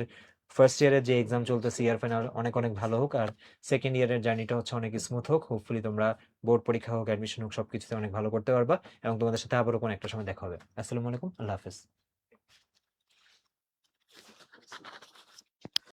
ফার্স্ট ইয়ারের যে এক্সাম চলতেছে, ইয়ার ফাইনাল, অনেক অনেক ভালো হোক। আর সেকেন্ড ইয়ারের জার্নিটা হচ্ছে অনেক স্মুথ হোক। হোপফুলি তোমরা বোর্ড পরীক্ষা হোক, অ্যাডমিশন হোক, সবকিছুতে অনেক ভালো করতে পারবা। এবং তোমাদের সাথে আবারও কোনো একটা সময় দেখা হবে। আসসালামু আলাইকুম, আল্লাহ হাফেজ।